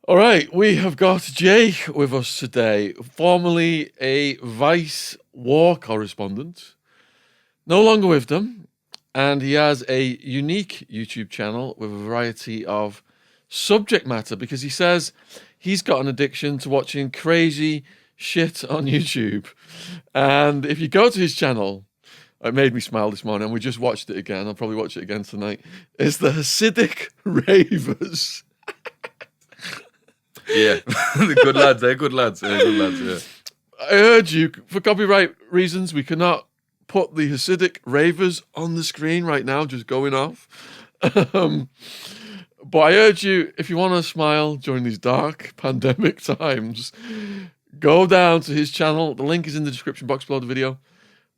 All right, we have got Jake with us today, formerly a Vice war correspondent, no longer with them, and he has a unique YouTube channel with a variety of subject matter because he says he's got an addiction to watching crazy shit on YouTube. And if you go to his channel, it made me smile this morning, and we just watched it again. I'll probably watch it again tonight. It's the Hasidic Ravers. Yeah, good lads. They're good lads. They're good lads. Yeah. I heard you, for copyright reasons, we cannot put the Hasidic Ravers on the screen right now, just going off. But I urge you, if you want to smile during these dark pandemic times, go down to his channel. The link is in the description box below the video.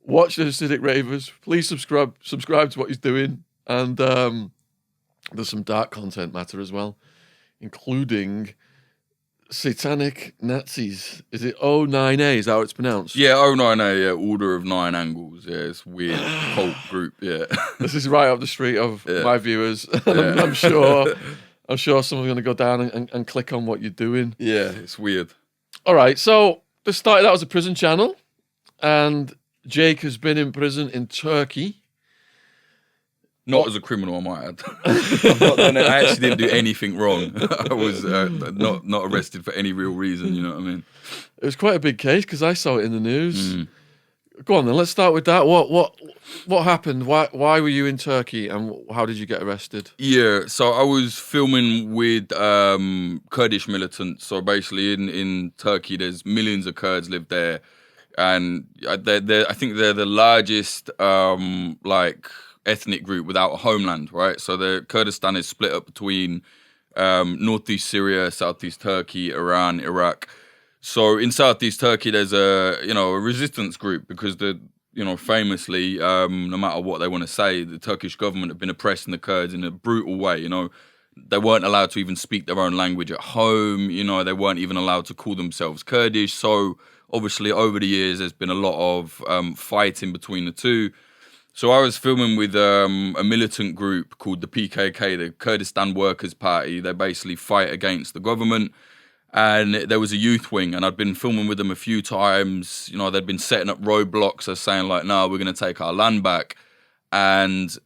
Watch the Hasidic Ravers. Please subscribe to what he's doing. And there's some dark content matter as well, including Satanic Nazis. Is it O9A? Is that how it's pronounced? Yeah, O9A, yeah, Order of Nine Angles. Yeah, it's a weird cult group, yeah. This is right up the street of my viewers. I'm sure someone's going to go down and click on what you're doing. Yeah, it's weird. All right, so this started out as a prison channel, and Jake has been in prison in Turkey. Not as a criminal, I might add. I actually didn't do anything wrong. I was not arrested for any real reason, you know what I mean? It was quite a big case because I saw it in the news. Go on then, let's start with that. What happened? Why were you in Turkey and how did you get arrested? Yeah, so I was filming with Kurdish militants. So basically in Turkey, there's millions of Kurds live there. And I think they're the largest ethnic group without a homeland, right? So the Kurdistan is split up between northeast Syria, southeast Turkey, Iran, Iraq. So in southeast Turkey, there's a resistance group because famously, no matter what they want to say, the Turkish government have been oppressing the Kurds in a brutal way. They weren't allowed to even speak their own language at home. They weren't even allowed to call themselves Kurdish. So obviously, over the years, there's been a lot of fighting between the two. So I was filming with a militant group called the PKK, the Kurdistan Workers' Party. They basically fight against the government. And there was a youth wing, and I'd been filming with them a few times. They'd been setting up roadblocks, as saying like, "No, we're going to take our land back." And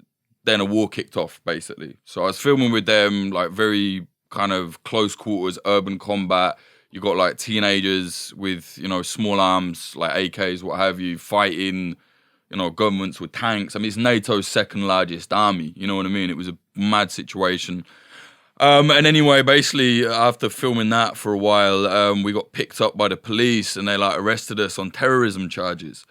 then a war kicked off, basically. So I was filming with them, like very kind of close quarters, urban combat. You got like teenagers with, small arms, like AKs, what have you, fighting governments with tanks. I mean, it's NATO's second largest army. You know what I mean? It was a mad situation. And anyway, basically, after filming that for a while, we got picked up by the police and they arrested us on terrorism charges.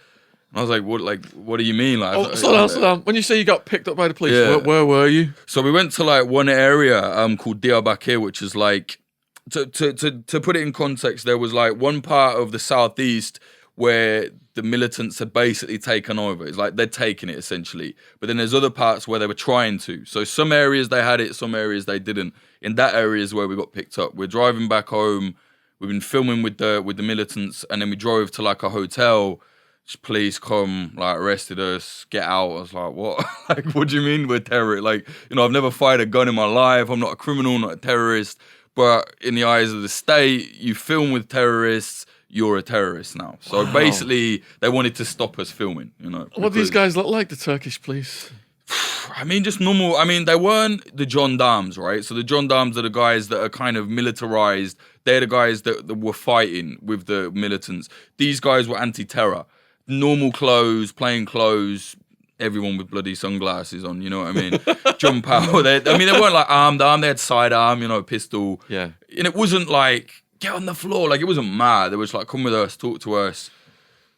And I was like, what do you mean? Slow down. When you say you got picked up by the police, where were you? So we went to one area called Diyarbakir, which is to put it in context, there was one part of the southeast where the militants had basically taken over. It's like they'd taken it essentially. But then there's other parts where they were trying to. So some areas they had it, some areas they didn't. In that area is where we got picked up. We're driving back home. We've been filming with the militants, and then we drove to a hotel. Police come, arrested us, get out. I was like, what? What do you mean we're terrorists? I've never fired a gun in my life. I'm not a criminal, not a terrorist. But in the eyes of the state, you film with terrorists, you're a terrorist now. So basically, they wanted to stop us filming, What do these guys look like, the Turkish police? I mean, just normal. I mean, they weren't the gendarmes, right? So the gendarmes are the guys that are kind of militarized. They're the guys that were fighting with the militants. These guys were anti-terror. Normal clothes, plain clothes, everyone with bloody sunglasses on, you know what I mean? Jump out. They weren't armed. They had sidearm, pistol. Yeah. And it wasn't get on the floor. It wasn't mad. They was come with us, talk to us.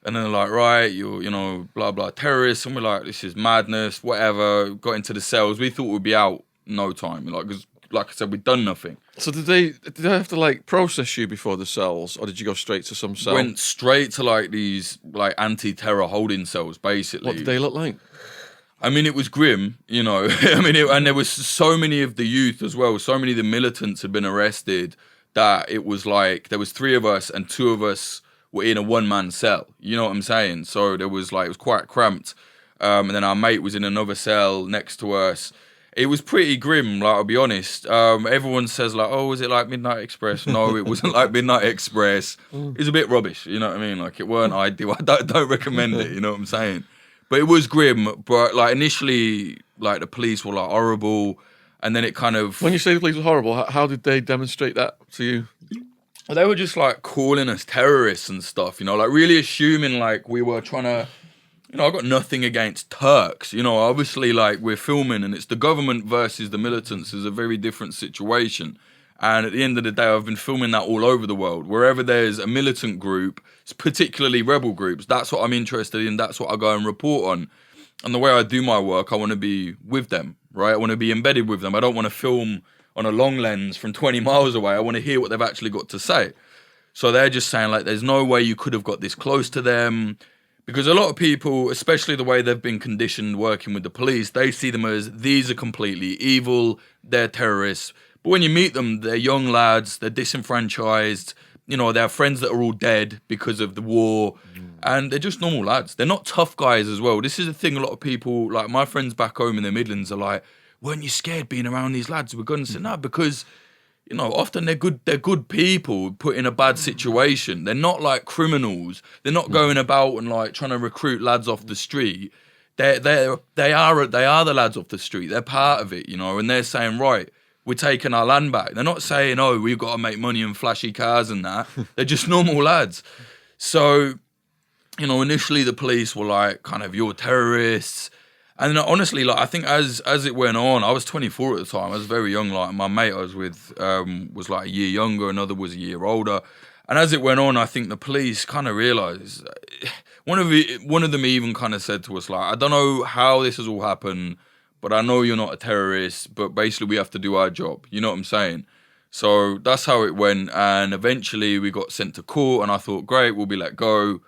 And then they're like, right, you're, blah, blah, terrorists. And we're like, this is madness, whatever. Got into the cells. We thought we'd be out in no time. Because, like I said, we'd done nothing. So did they have to process you before the cells, or did you go straight to some cell? Went straight to these anti-terror holding cells, basically. What did they look like? I mean, it was grim, and there was so many of the youth as well. So many of the militants had been arrested that it was there was 3 of us and 2 of us were in a one-man cell. You know what I'm saying? So there was it was quite cramped. And then our mate was in another cell next to us. It was pretty grim, like, I'll be honest. Everyone says, like, oh, was it like Midnight Express? No, it wasn't like Midnight Express. It was a bit rubbish, you know what I mean? Like, it weren't ideal. I don't recommend it, you know what I'm saying? But it was grim. But, like, initially, like, the police were, like, horrible. And then it kind of... When you say the police were horrible, how did they demonstrate that to you? They were just, like, calling us terrorists and stuff, you know? Like, really assuming, like, we were trying to... You know, I've got nothing against Turks. You know, obviously, like, we're filming and it's the government versus the militants is a very different situation. And at the end of the day, I've been filming that all over the world. Wherever there's a militant group, particularly rebel groups, that's what I'm interested in. That's what I go and report on. And the way I do my work, I want to be with them, right? I want to be embedded with them. I don't want to film on a long lens from 20 miles away. I want to hear what they've actually got to say. So they're just saying, like, there's no way you could have got this close to them. Because a lot of people, especially the way they've been conditioned working with the police, they see them as, these are completely evil, they're terrorists. But when you meet them, they're young lads, they're disenfranchised, you know, they have friends that are all dead because of the war, and they're just normal lads. They're not tough guys as well. This is the thing a lot of people, like my friends back home in the Midlands are like, weren't you scared being around these lads with guns? I said, no, because... You know, often they're good people put in a bad situation. They're not like criminals. They're not going about and like trying to recruit lads off the street. They are the lads off the street. They're part of it, you know, and they're saying, right, we're taking our land back. They're not saying, oh, we've got to make money and flashy cars and that. They're just normal lads. So, you know, initially the police were like, kind of, you're terrorists. And honestly, like, I think as it went on, I was 24 at the time. I was very young. Like, my mate I was with was like a year younger, another was a year older. And as it went on, I think the police kind of realised. One of them even kind of said to us, like, I don't know how this has all happened, but I know you're not a terrorist, but basically we have to do our job. You know what I'm saying? So that's how it went. And eventually we got sent to court, and I thought, great, we'll be let go.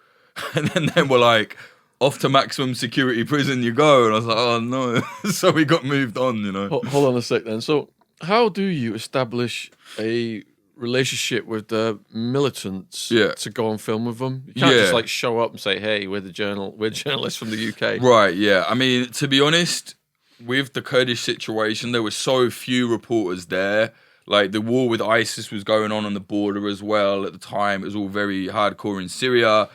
And then they were like... off to maximum security prison you go. And I was like, oh no. So we got moved on, you know. Hold on a sec then. So how do you establish a relationship with the militants to go on film with them? You can't just like show up and say, hey, we're journalists from the UK. Right, yeah. I mean, to be honest, with the Kurdish situation, there were so few reporters there. Like, the war with ISIS was going on the border as well at the time. It was all very hardcore in Syria.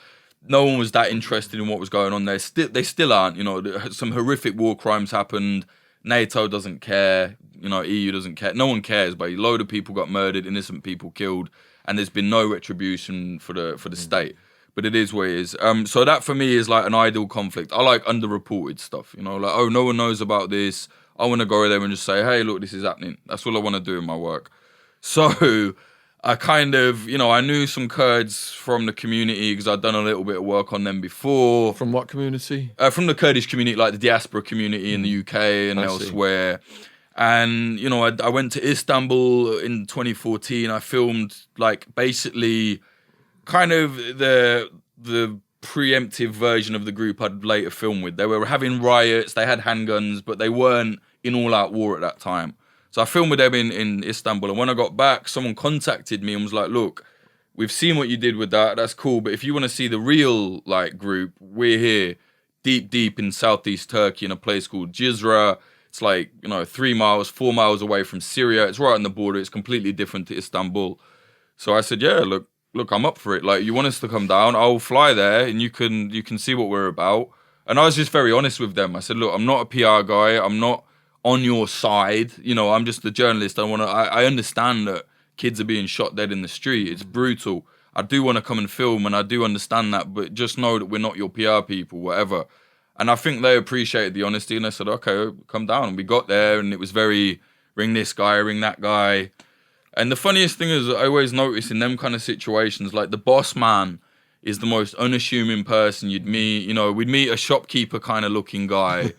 No one was that interested in what was going on there. They still aren't, you know. Some horrific war crimes happened. NATO doesn't care. You know, EU doesn't care. No one cares, but a load of people got murdered, innocent people killed, and there's been no retribution for the state. But it is what it is. So that for me is like an ideal conflict. I like underreported stuff, you know, like, oh, no one knows about this. I want to go there and just say, hey, look, this is happening. That's all I want to do in my work. So... I kind of, you know, I knew some Kurds from the community because I'd done a little bit of work on them before. From what community? From the Kurdish community, like the diaspora community in the UK and elsewhere. And, you know, I went to Istanbul in 2014. I filmed, like, basically kind of the preemptive version of the group I'd later film with. They were having riots, they had handguns, but they weren't in all-out war at that time. So I filmed with them in Istanbul, and when I got back, someone contacted me and was like, look, we've seen what you did with that, that's cool, but if you want to see the real, like, group, we're here, deep in southeast Turkey in a place called Cizre. It's like, you know, 4 miles away from Syria. It's right on the border. It's completely different to Istanbul. So I said, yeah, look, I'm up for it. Like, you want us to come down, I'll fly there, and you can see what we're about. And I was just very honest with them. I said, look, I'm not a PR guy, I'm not on your side, you know, I'm just a journalist. I understand that kids are being shot dead in the street. It's brutal. I do want to come and film, and I do understand that, but just know that we're not your PR people, whatever. And I think they appreciated the honesty, and they said, okay, come down. And we got there, and it was very, ring this guy, ring that guy. And the funniest thing is, I always notice in them kind of situations, like, the boss man is the most unassuming person you'd meet. You know, we'd meet a shopkeeper kind of looking guy,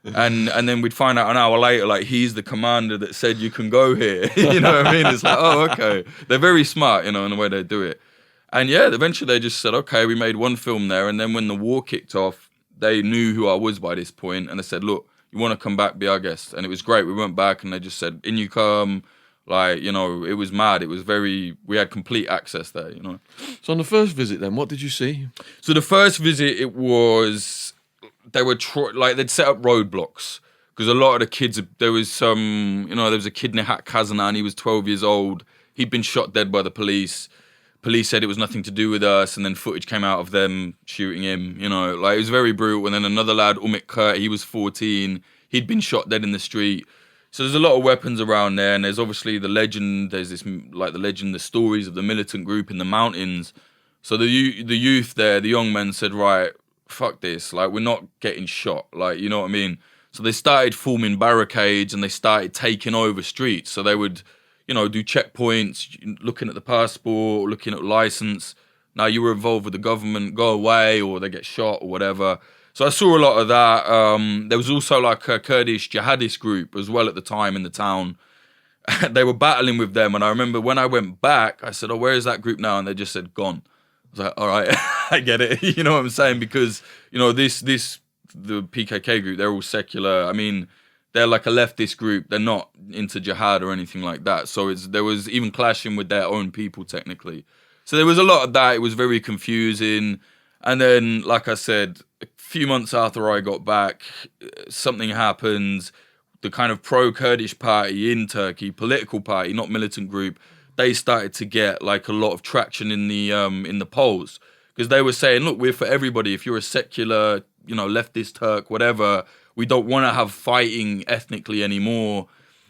and then we'd find out an hour later, like, he's the commander that said you can go here. You know what I mean? It's like, oh, okay. They're very smart, you know, in the way they do it. And yeah, eventually they just said, okay, we made one film there, and then when the war kicked off, they knew who I was by this point, and they said, look, you want to come back, be our guest? And it was great. We went back, and they just said, in you come. Like, you know, it was mad. It was we had complete access there, you know. So on the first visit then, what did you see? So the first visit, it was, they were, they'd set up roadblocks. because a lot of the kids, there was a kid in Hanrahan, he was 12 years old. He'd been shot dead by the police. Police said it was nothing to do with us, and then footage came out of them shooting him, like it was very brutal. And then another lad, Umit Kurt, he was 14. He'd been shot dead in the street. So there's a lot of weapons around there, and there's obviously the legend, the stories of the militant group in the mountains. So the youth there, the young men said, right, fuck this, like we're not getting shot, like, you know what I mean? So they started forming barricades and they started taking over streets. So they would, do checkpoints, looking at the passport, looking at license. Now you were involved with the government, go away, or they get shot or whatever. So I saw a lot of that. There was also like a Kurdish jihadist group as well at the time in the town. They were battling with them. And I remember when I went back, I said, oh, where is that group now? And they just said, gone. I was like, all right, I get it. You know what I'm saying? Because, the PKK group, they're all secular. I mean, they're like a leftist group. They're not into jihad or anything like that. So there was even clashing with their own people, technically. So there was a lot of that. It was very confusing. And then, like I said, a few months after I got back, something happened. The kind of pro-Kurdish party in Turkey, political party, not militant group, they started to get like a lot of traction in the polls, because they were saying, look, we're for everybody. If you're a secular, leftist Turk, whatever, we don't want to have fighting ethnically anymore.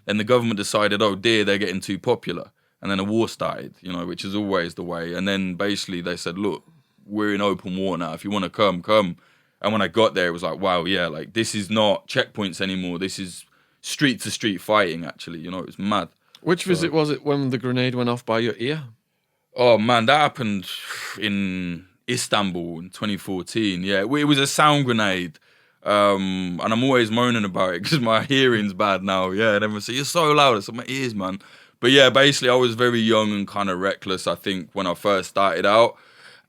And the government decided, oh dear, they're getting too popular. And then a war started, which is always the way. And then basically they said, look, we're in open war now. If you want to come, come. And when I got there, it was like, wow, yeah, like this is not checkpoints anymore. This is street to street fighting, actually. It was mad. Which visit was it when the grenade went off by your ear? Oh, man, that happened in Istanbul in 2014. Yeah, it was a sound grenade. And I'm always moaning about it because my hearing's bad now. Yeah, and everyone says, you're so loud. It's on my ears, man. But yeah, basically, I was very young and kind of reckless, I think, when I first started out.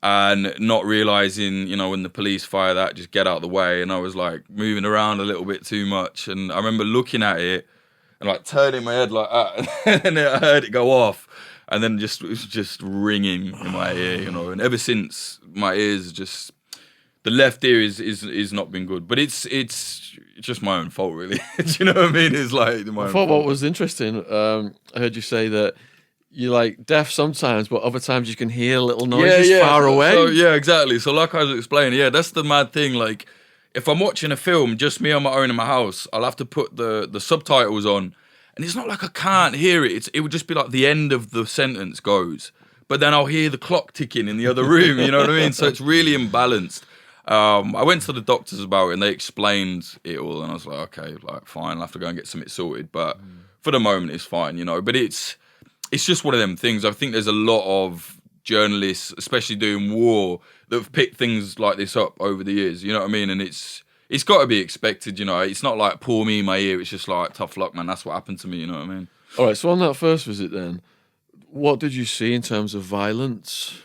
And not realizing, when the police fire that, just get out of the way. And I was like moving around a little bit too much. And I remember looking at it and like turning my head like that. And I heard it go off. And then it was just ringing in my ear, And ever since, my ears just, the left ear is not been good. But it's just my own fault, really. Do you know what I mean? It's like my own fault. What was interesting, I heard you say that you're like deaf sometimes, but other times you can hear little noises far away. So, yeah, exactly. So like I was explaining, that's the mad thing. Like if I'm watching a film, just me on my own in my house, I'll have to put the subtitles on. And it's not like I can't hear it. It would just be like the end of the sentence goes. But then I'll hear the clock ticking in the other room, you know what I mean? So it's really imbalanced. I went to the doctors about it and they explained it all. And I was like, okay, like fine, I'll have to go and get something sorted. But for the moment, it's fine, But it's just one of them things. I think there's a lot of journalists, especially doing war, that have picked things like this up over the years. You know what I mean? And it's got to be expected. It's not like poor me in my ear. It's just like tough luck, man. That's what happened to me. You know what I mean? All right. So on that first visit, then, what did you see in terms of violence?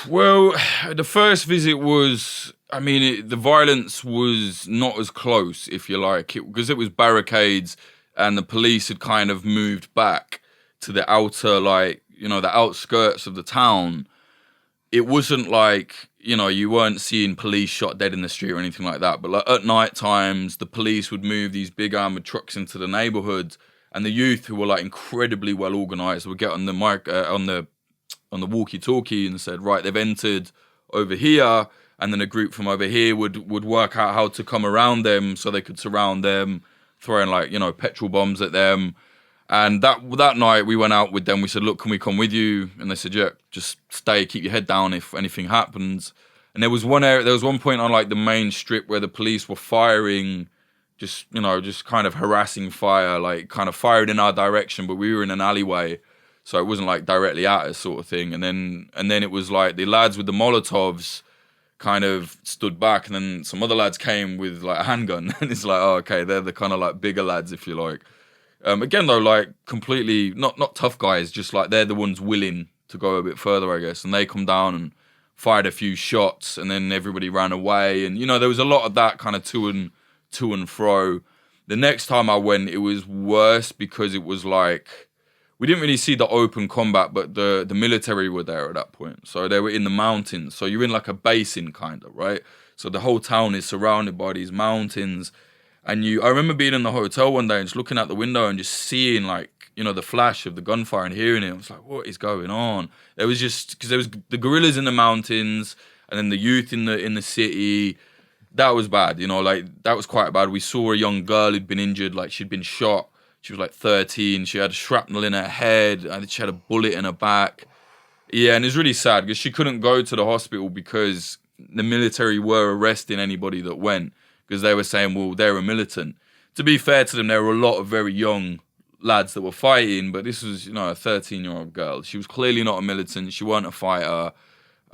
Well, the first visit was, the violence was not as close, if you like, because it was barricades and the police had kind of moved back to the outer, the outskirts of the town. It wasn't like, you weren't seeing police shot dead in the street or anything like that. But like at night times, the police would move these big armored trucks into the neighborhood, and the youth, who were like incredibly well organized, would get on the mic, on the walkie-talkie and said, right, they've entered over here. And then a group from over here would work out how to come around them so they could surround them, throwing petrol bombs at them. And that night we went out with them. We said, look, can we come with you? And they said, yeah, just stay, keep your head down if anything happens. And there was one point on like the main strip where the police were firing, just kind of harassing fire, like kind of fired in our direction, but we were in an alleyway. So it wasn't like directly at us sort of thing. And then it was like the lads with the Molotovs kind of stood back, and then some other lads came with like a handgun. And it's like, oh, okay, they're the kind of like bigger lads, if you like. Again, though, like completely not tough guys, just like they're the ones willing to go a bit further, I guess. And they come down and fired a few shots, and then everybody ran away. And there was a lot of that kind of to and fro. The next time I went, it was worse because it was like we didn't really see the open combat, but the military were there at that point. So they were in the mountains. So you're in like a basin, kind of, right? So the whole town is surrounded by these mountains. And I remember being in the hotel one day and just looking out the window and just seeing like, the flash of the gunfire and hearing it. I was like, what is going on? There was just, because there was the guerrillas in the mountains and then the youth in the city. That was bad, like that was quite bad. We saw a young girl who'd been injured, like she'd been shot. She was like 13. She had a shrapnel in her head. I think she had a bullet in her back. Yeah, and it's really sad because she couldn't go to the hospital because the military were arresting anybody that went because they were saying, well, they're a militant. To be fair to them, there were a lot of very young lads that were fighting, but this was, a 13-year-old girl. She was clearly not a militant. She wasn't a fighter.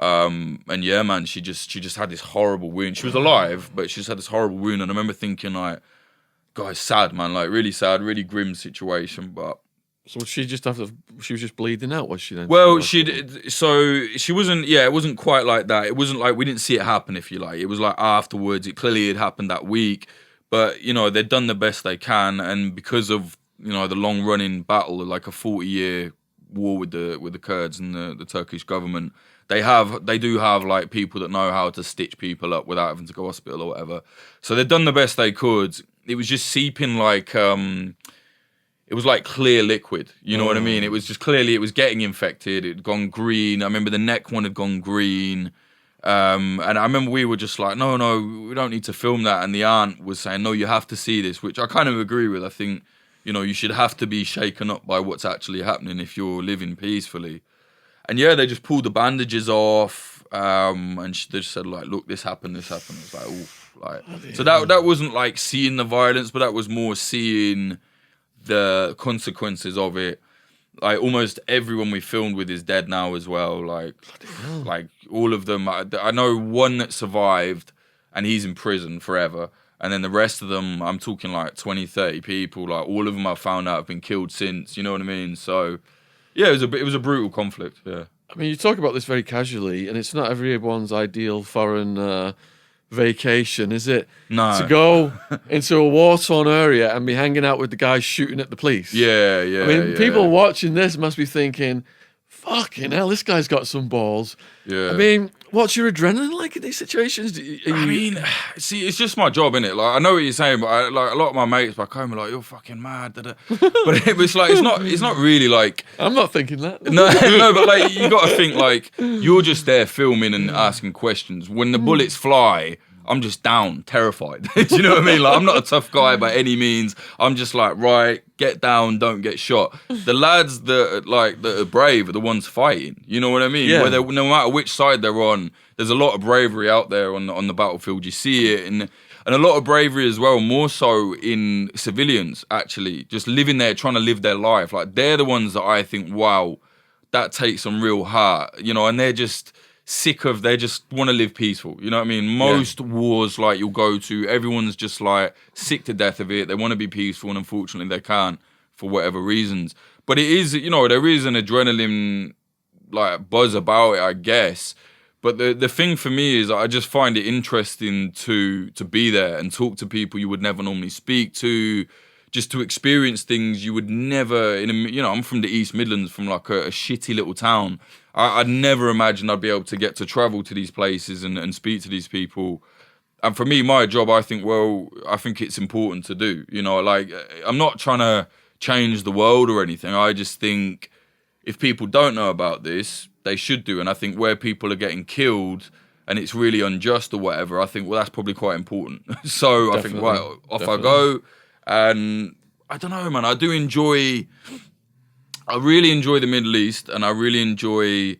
And yeah, man, she just had this horrible wound. She was alive, but she just had this horrible wound. And I remember thinking, like, God, it's sad, man. Like, really sad, really grim situation. But so she was just bleeding out, was she then? Well, she wasn't. Yeah, it wasn't quite like that. It wasn't like we didn't see it happen, if you like. It was like afterwards. It clearly had happened that week. But they'd done the best they can, and because of the long running battle, like a 40-year war with the Kurds and the Turkish government. They do have like people that know how to stitch people up without having to go to hospital or whatever. So they've done the best they could. It was just seeping like it was like clear liquid. You know what I mean? It was just clearly it was getting infected. It had gone green. I remember the neck one had gone green. And I remember we were just like, no, we don't need to film that. And the aunt was saying, no, you have to see this, which I kind of agree with. I think you should have to be shaken up by what's actually happening if you're living peacefully. And yeah, they just pulled the bandages off, and they just said like, "Look, this happened." It was like, oof, like. So that wasn't like seeing the violence, but that was more seeing the consequences of it. Like almost everyone we filmed with is dead now as well. Like all of them. I know one that survived, and he's in prison forever. And then the rest of them, I'm talking like 20, 30 people. Like all of them, I found out have been killed since. You know what I mean? So. Yeah, it was a brutal conflict. Yeah, I mean, you talk about this very casually, and it's not everyone's ideal foreign vacation, is it? No. To go into a war-torn area and be hanging out with the guys shooting at the police. Yeah. I mean, people watching this must be thinking, "Fucking hell, this guy's got some balls." Yeah. I mean, what's your adrenaline like in these situations? See, it's just my job, innit? Like, I know what you're saying, but like a lot of my mates back home are like, "You're fucking mad." But it was like, it's not really like. I'm not thinking that. No, but like you got to think like you're just there filming and asking questions. When the bullets fly, I'm just down, terrified. Do you know what I mean? Like I'm not a tough guy by any means. I'm just like, right, get down, don't get shot. The lads that are brave are the ones fighting. You know what I mean? Yeah. No matter which side they're on, there's a lot of bravery out there on the battlefield. You see it, and a lot of bravery as well, more so in civilians actually, just living there, trying to live their life. Like they're the ones that I think, wow, that takes some real heart. And they're just they just want to live peaceful. You know what I mean? Most wars like you'll go to, everyone's just like sick to death of it. They want to be peaceful, and unfortunately they can't for whatever reasons. But it is, there is an adrenaline like buzz about it, I guess. But the thing for me is I just find it interesting to be there and talk to people you would never normally speak to, just to experience things you would never, I'm from the East Midlands, from like a shitty little town. I'd never imagined I'd be able to get to travel to these places and speak to these people. And for me, my job, I think it's important to do. Like I'm not trying to change the world or anything. I just think if people don't know about this, they should do. And I think where people are getting killed and it's really unjust or whatever, I think, well, that's probably quite important. So I think, right, off I go. And I don't know, man, I really enjoy the Middle East, and I really enjoy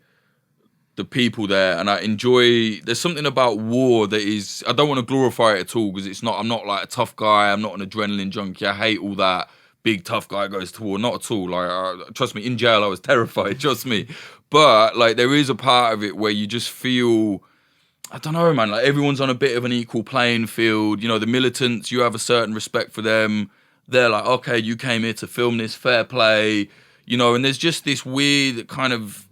the people there, and there's something about war that is, I don't want to glorify it at all, because I'm not like a tough guy, I'm not an adrenaline junkie, I hate all that big tough guy goes to war, not at all. Like, trust me, in jail I was terrified, trust me. But like, there is a part of it where you just feel, I don't know, man, like everyone's on a bit of an equal playing field. The militants, you have a certain respect for them. They're like, okay, you came here to film this, fair play. And there's just this weird kind of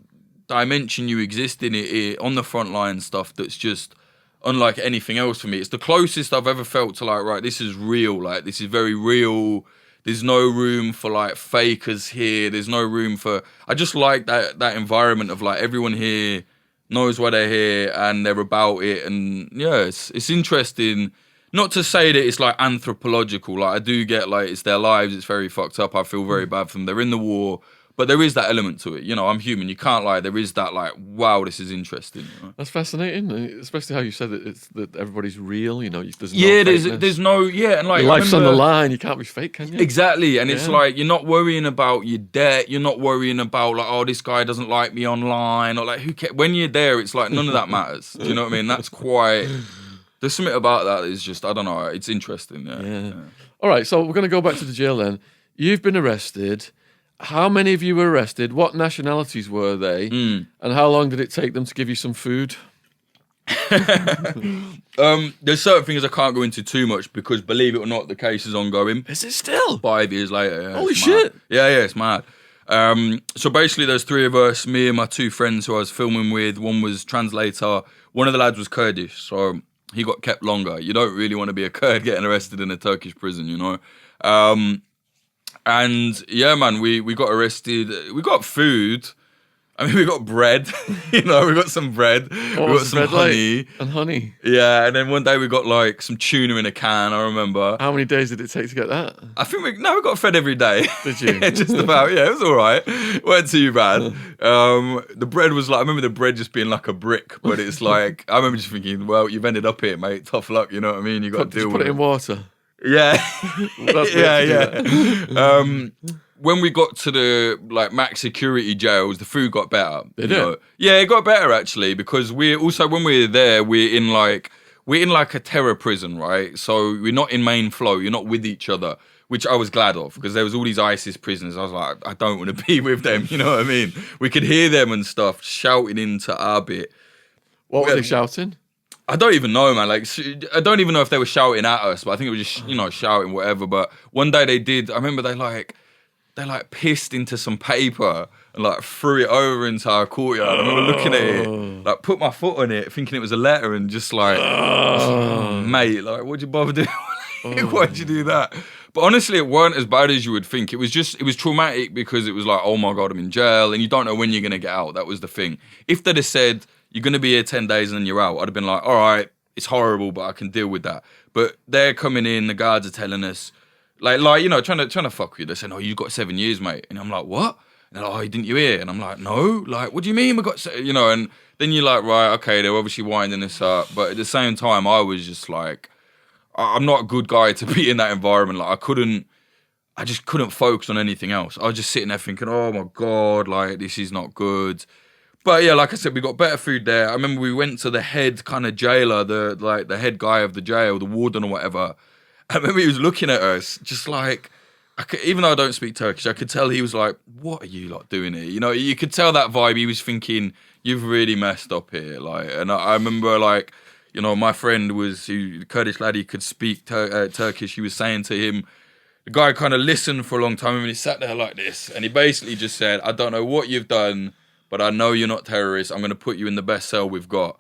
dimension you exist in it on the frontline stuff that's just unlike anything else for me. It's the closest I've ever felt to like, right, this is real. Like, this is very real. There's no room for like fakers here. There's no room for, I just like that environment of like everyone here knows why they're here and they're about it. And yeah, it's interesting. not to say that it's like anthropological. Like I do get like it's their lives. It's very fucked up. I feel very bad for them. They're in the war. But there is that element to it. You know, I'm human. You can't lie. There is that like, wow, this is interesting. You know? That's fascinating, especially how you said that everybody's real. You know, there's no there's no and like your life's on the line. You can't be fake, can you? Exactly, and it's like you're not worrying about your debt. You're not worrying about like, oh, this guy doesn't like me online, or like who cares? When you're there, it's like none of that matters. Do you know what I mean? That's quite. There's something about that is just I don't know. It's interesting. Yeah. All right, so we're gonna go back to the jail then. You've been arrested. How many of you were arrested? What nationalities were they? And how long did it take them to give you some food? There's certain things I can't go into too much because, believe it or not, the case is ongoing. Is it still? 5 years later. Yeah, holy shit. Mad. Yeah, it's mad. So basically, there's 3 of us, me and my 2 friends who I was filming with. One was translator. One of the lads was Kurdish, so he got kept longer. You don't really want to be a Kurd getting arrested in a Turkish prison, you know? And yeah, man, we got arrested. We got food. I mean, we got bread. You know, we got some bread. We got some honey. Like? And honey. Yeah, and then one day we got like some tuna in a can, I remember. How many days did it take to get that? I think we got fed every day. Did you? Just about, yeah, it was all right. It wasn't too bad. The bread was like, I remember the bread just being like a brick, but it's like, I remember just thinking, well, you've ended up here, mate. Tough luck, you know what I mean? You got to deal with it. Put it in water. Yeah. Yeah. When we got to the like max security jails, the food got better. Did it? Yeah, it got better actually because we also when we were there, we're in like a terror prison, right? So we're not in main flow. You're not with each other, which I was glad of because there was all these ISIS prisoners. I was like, I don't want to be with them. You know what I mean? We could hear them and stuff shouting into our bit. What were they shouting? I don't even know, man. Like, I don't even know if they were shouting at us, but I think it was just, shouting whatever. But one day they did. I remember they pissed into some paper and like threw it over into our courtyard. I remember looking at it, like put my foot on it, thinking it was a letter, and just like, mate, like, what'd you bother doing? Why'd you do that? But honestly, it weren't as bad as you would think. It was traumatic because it was like, oh my God, I'm in jail, and you don't know when you're gonna get out. That was the thing. If they'd have said, you're going to be here 10 days and then you're out, I'd have been like, all right, it's horrible, but I can deal with that. But they're coming in, the guards are telling us, like trying to fuck with you. They're saying, oh, you've got 7 years, mate. And I'm like, what? And they're like, oh, didn't you hear? And I'm like, no. Like, what do you mean we got, and then you're like, right, okay, they're obviously winding this up. But at the same time, I was just like, I'm not a good guy to be in that environment. Like, I just couldn't focus on anything else. I was just sitting there thinking, oh my God, like, this is not good. But yeah, like I said, we got better food there. I remember we went to the head kind of jailer, the head guy of the jail, the warden or whatever. I remember he was looking at us, just like, even though I don't speak Turkish, I could tell he was like, what are you lot doing here? You know, you could tell that vibe. He was thinking, you've really messed up here. Like, and I remember like, my friend the Kurdish lad, he could speak Turkish. He was saying to him, the guy kind of listened for a long time and he sat there like this. And he basically just said, I don't know what you've done, but I know you're not terrorists. I'm going to put you in the best cell we've got.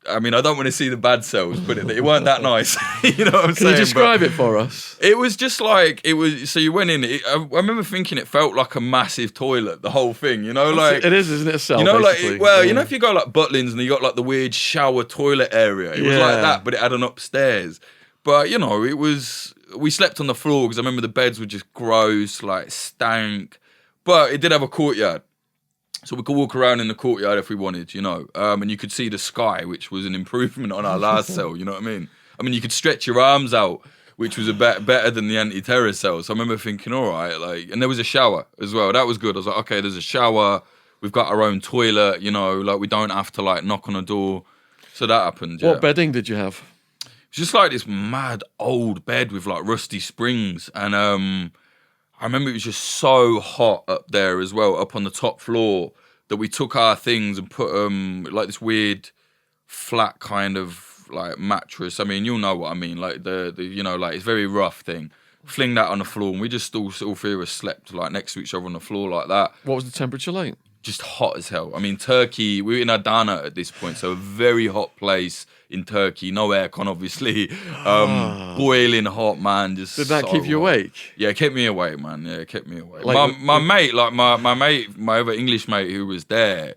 I mean, I don't want to see the bad cells, but it weren't that nice. You know what I'm saying? Can you describe it for us? It was just like, so you went in, I remember thinking it felt like a massive toilet, the whole thing, like. It is, isn't it, a cell, basically. If you go like Butlins and you got like the weird shower toilet area, it was like that, but it had an upstairs. But, we slept on the floor because I remember the beds were just gross, like stank, but it did have a courtyard. So we could walk around in the courtyard if we wanted, and you could see the sky, which was an improvement on our last cell, you know what I mean? I mean, you could stretch your arms out, which was better than the anti-terror cell. So I remember thinking, all right, and there was a shower as well. That was good. I was like, okay, there's a shower. We've got our own toilet, we don't have to knock on a door. So that happened. What bedding did you have? It's just like this mad old bed with like rusty springs. And I remember it was just so hot up there as well, up on the top floor, that we took our things and put like this weird flat kind of like mattress. I mean, you'll know what I mean, like the like it's very rough thing. Fling that on the floor, and we just all 3 of us slept like next to each other on the floor like that. What was the temperature like? Just hot as hell. I mean, Turkey, we were in Adana at this point, so a very hot place in Turkey. No aircon, obviously. Boiling hot, man. Just did that keep you awake? Yeah, it kept me awake, man. Yeah, it kept me awake. My mate, my other English mate who was there,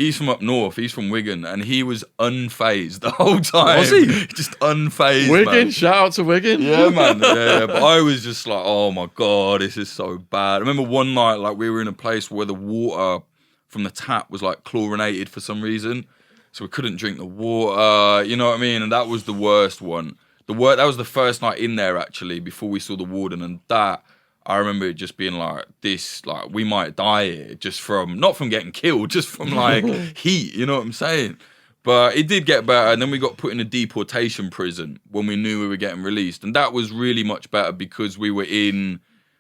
He's from up north. He's from Wigan, and he was unfazed the whole time. Was he? Just unfazed, Wigan, man. shout out to Wigan. Yeah, man. Yeah, but I was just like, oh my God, this is so bad. I remember one night, like, we were in a place where the water from the tap was like chlorinated for some reason. So we couldn't drink the water, you know what I mean? And that was the worst one. That was the first night in there, actually, before we saw the warden. And that, I remember it just being like, this, like, we might die here just from, not from getting killed, just from, like, heat, you know what I'm saying? But it did get better. And then we got put in a deportation prison when we knew we were getting released. And that was really much better because we were in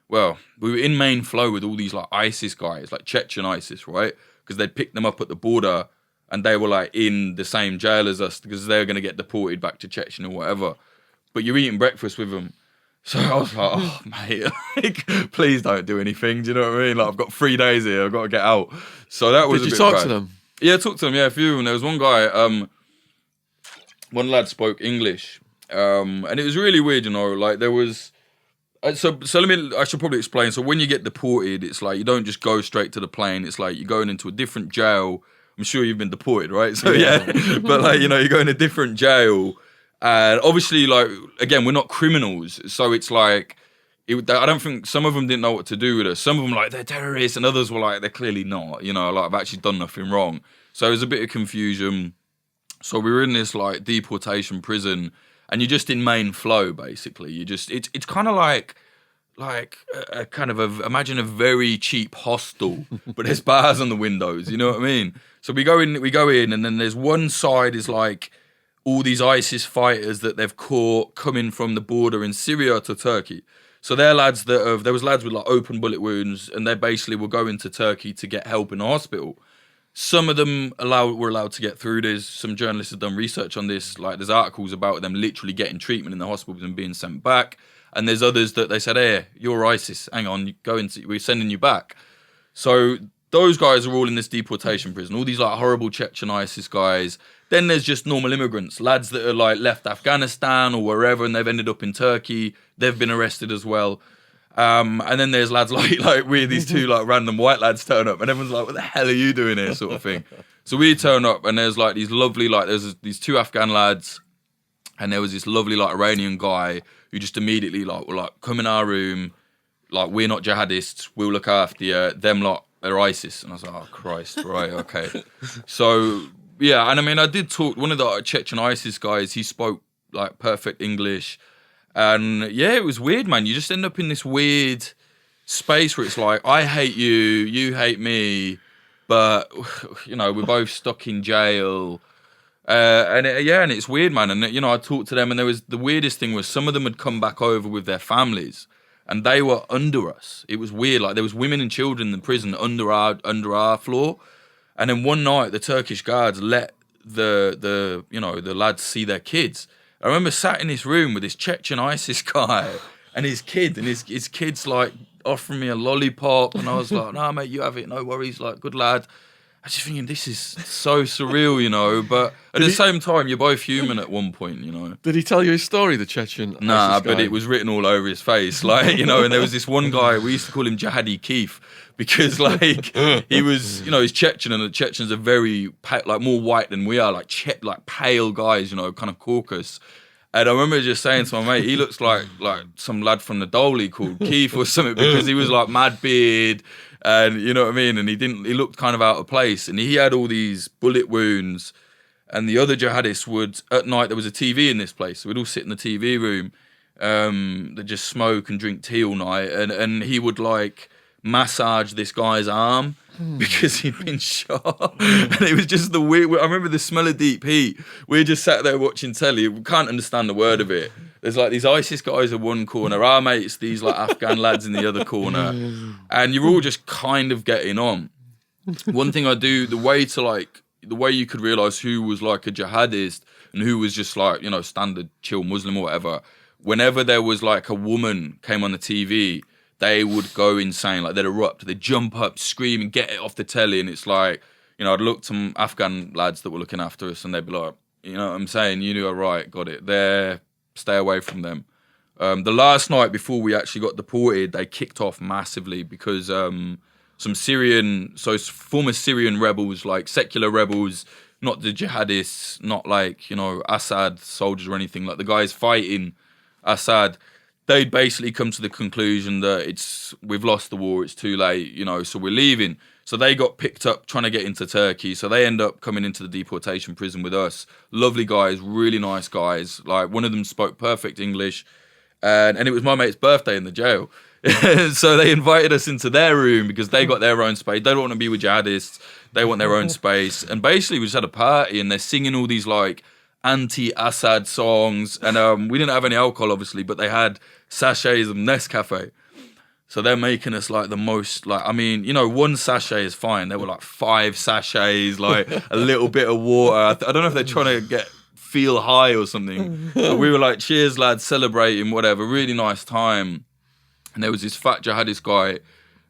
main flow with all these, like, ISIS guys, like Chechen ISIS, right? Because they'd picked them up at the border and they were, like, in the same jail as us because they were going to get deported back to Chechen or whatever. But you're eating breakfast with them. So I was like, oh, mate, like, please don't do anything. Do you know what I mean? Like, I've got 3 days here. I've got to get out. So that was Did a you bit talk bad. to them? Yeah, I talked to them. Yeah, a few. And there was one guy, one lad spoke English. And it was really weird, you know, like there was... I should probably explain. So when you get deported, it's like you don't just go straight to the plane. It's like you're going into a different jail. I'm sure you've been deported, right? So yeah. But like, you know, you go in a different jail. And obviously, like, again, we're not criminals. So it's like, I don't think some of them didn't know what to do with us. Some of them like, they're terrorists. And others were like, they're clearly not. You know, like, I've actually done nothing wrong. So there was a bit of confusion. So we were in this, like, deportation prison. And you're just in main flow, basically. It's kind of like a kind of imagine a very cheap hostel, but there's bars on the windows. You know what I mean? So we go in, and then there's one side is like all these ISIS fighters that they've caught coming from the border in Syria to Turkey. So they're lads there was lads with like open bullet wounds, and they basically were going to Turkey to get help in the hospital. Some of them were allowed to get through. There's some journalists have done research on this. Like, there's articles about them literally getting treatment in the hospitals and being sent back. And there's others that they said, hey, you're ISIS. Hang on, we're sending you back. So those guys are all in this deportation prison. All these like horrible Chechen ISIS guys. Then there's just normal immigrants, lads that are like left Afghanistan or wherever, and they've ended up in Turkey. They've been arrested as well. And then there's lads like we, these two like random white lads turn up, and everyone's like, what the hell are you doing here, sort of thing. So we turn up, and there's like these lovely, like there's these 2 Afghan lads, and there was this lovely like Iranian guy who just immediately like were like, come in our room, like, we're not jihadists, we'll look after you, them lot are ISIS. And I was like, oh Christ, right, okay. So yeah, and I mean, I did talk, one of the Chechen ISIS guys, he spoke like perfect English. And yeah, it was weird, man. You just end up in this weird space where it's like, I hate you, you hate me, but, you know, we're both stuck in jail. And it's weird, man. And, you know, I talked to them, and the weirdest thing was some of them had come back over with their families, and they were under us. It was weird. Like, there was women and children in the prison under our floor. And then one night, the Turkish guards let the lads see their kids. I remember sat in this room with this Chechen ISIS guy and his kid, and his kid's like offering me a lollipop, and I was like, nah, mate, you have it, no worries, like, good lad. I was just thinking, this is so surreal, you know, but at the same time, you're both human at one point, you know. Did he tell you his story, the Chechen ISIS Nah, guy? but it was written all over his face, like, you know, and there was this one guy, we used to call him Jihadi Keith, because, like, he was, you know, he's Chechen, and the Chechens are very, like, more white than we are, like, pale guys, you know, kind of Caucasus. And I remember just saying to my mate, he looks like some lad from the Dolly called Keith or something, because he was like mad beard, and you know what I mean. And he looked kind of out of place, and he had all these bullet wounds. And the other jihadists would, at night, there was a TV in this place, so we'd all sit in the TV room. They'd just smoke and drink tea all night, and he would like massage this guy's arm because he'd been shot. And it was just the weird. I remember the smell of deep heat. We just sat there watching telly. We can't understand the word of it. There's like these ISIS guys in one corner, our mates, these like Afghan lads in the other corner, and you're all just kind of getting on. One thing I do, the way you could realise who was like a jihadist and who was just like, you know, standard chill Muslim or whatever, whenever there was like a woman came on the TV, they would go insane, like they'd erupt, they'd jump up, scream, and get it off the telly. And it's like, you know, I'd look to some Afghan lads that were looking after us, and they'd be like, you know what I'm saying? You knew it, right, got it. There, stay away from them. The last night before we actually got deported, they kicked off massively because some former Syrian rebels, like secular rebels, not the jihadists, not like, Assad soldiers or anything, like the guys fighting Assad. They'd basically come to the conclusion that we've lost the war, it's too late, so we're leaving. So they got picked up trying to get into Turkey. So they end up coming into the deportation prison with us. Lovely guys, really nice guys. Like, one of them spoke perfect English, and it was my mate's birthday in the jail. So they invited us into their room because they got their own space. They don't want to be with jihadists. They want their own space. And basically we just had a party, and they're singing all these like anti-Assad songs. And we didn't have any alcohol, obviously, but they had sachets of Nescafe. So they're making us like the most, like, I mean, one sachet is fine. There were like 5 sachets, like a little bit of water. I don't know if they're trying to feel high or something. But we were like, cheers, lads, celebrating, whatever. Really nice time. And there was this fat jihadist guy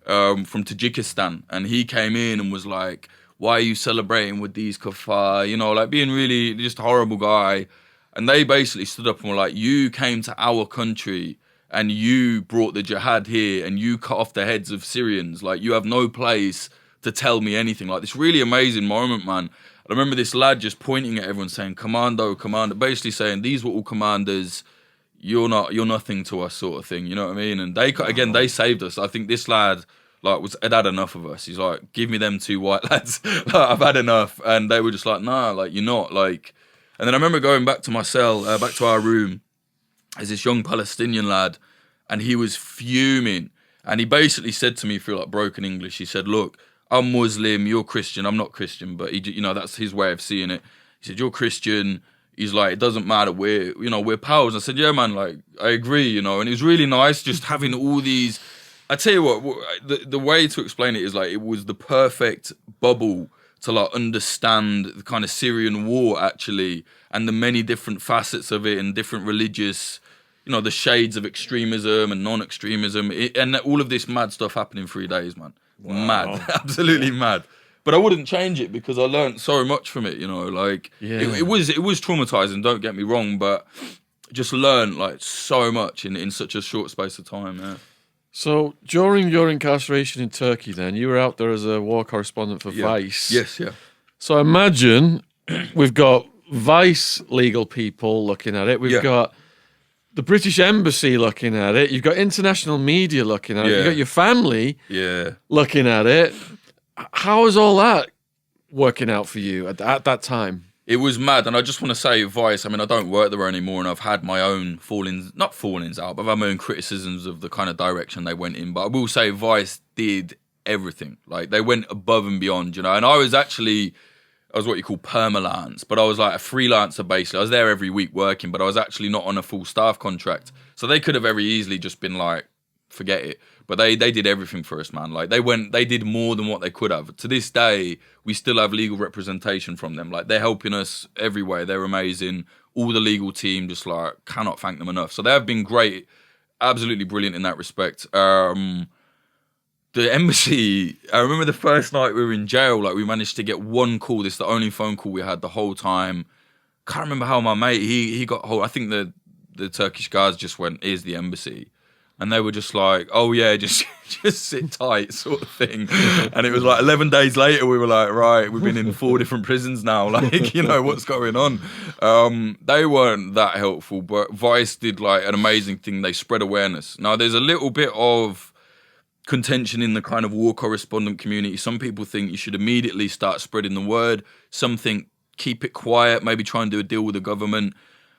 from Tajikistan, and he came in and was like, why are you celebrating with these kuffar? Like being really just a horrible guy. And they basically stood up and were like, you came to our country and you brought the jihad here and you cut off the heads of Syrians. Like, you have no place to tell me anything. Like, this really amazing moment, man. I remember this lad just pointing at everyone saying, Commando, Commander, basically saying, these were all commanders. You're nothing to us, sort of thing. You know what I mean? And they saved us. I think this lad, like, had had enough of us. He's like, give me them 2 white lads. Like, I've had enough. And they were just like, nah, like, you're not. Like, and then I remember going back to my cell, back to our room, as this young Palestinian lad, and he was fuming. And he basically said to me through like broken English, he said, look, I'm Muslim, you're Christian. I'm not Christian, but that's his way of seeing it. He said, you're Christian. He's like, it doesn't matter, we're pals. I said, yeah, man, like, I agree, and it was really nice just having all these. I tell you what, the way to explain it is like, it was the perfect bubble to like understand the kind of Syrian war actually, and the many different facets of it and different religious, the shades of extremism and non-extremism, and all of this mad stuff happened in 3 days, man. Wow. Mad, absolutely mad. But I wouldn't change it because I learned so much from it, like it was traumatizing, don't get me wrong, but just learned like so much in such a short space of time. Yeah. So during your incarceration in Turkey, then you were out there as a war correspondent for Vice. Yes, yeah. So imagine we've got Vice legal people looking at it. We've got the British Embassy looking at it. You've got international media looking at it. You've got your family looking at it. How is all that working out for you at that time? It was mad, and I just want to say, Vice, I mean, I don't work there anymore, and I've had my own not fallings out, but I've had my own criticisms of the kind of direction they went in. But I will say Vice did everything. Like, they went above and beyond, and I was what you call permalance, but I was like a freelancer basically. I was there every week working, but I was actually not on a full staff contract. So they could have very easily just been like, forget it. But they did everything for us, man. Like, they did more than what they could have. To this day, we still have legal representation from them. Like, they're helping us every way. They're amazing. All the legal team, just like, cannot thank them enough. So they have been great, absolutely brilliant in that respect. The embassy, I remember the first night we were in jail, like, we managed to get one call. This is the only phone call we had the whole time. Can't remember how my mate, he got hold. I think the Turkish guards just went, here's the embassy. And they were just like, oh yeah, just sit tight, sort of thing. And it was like 11 days later, we were like, right, we've been in 4 different prisons now. Like, what's going on? They weren't that helpful, but Vice did like an amazing thing. They spread awareness. Now, there's a little bit of contention in the kind of war correspondent community. Some people think you should immediately start spreading the word. Some think keep it quiet, maybe try and do a deal with the government.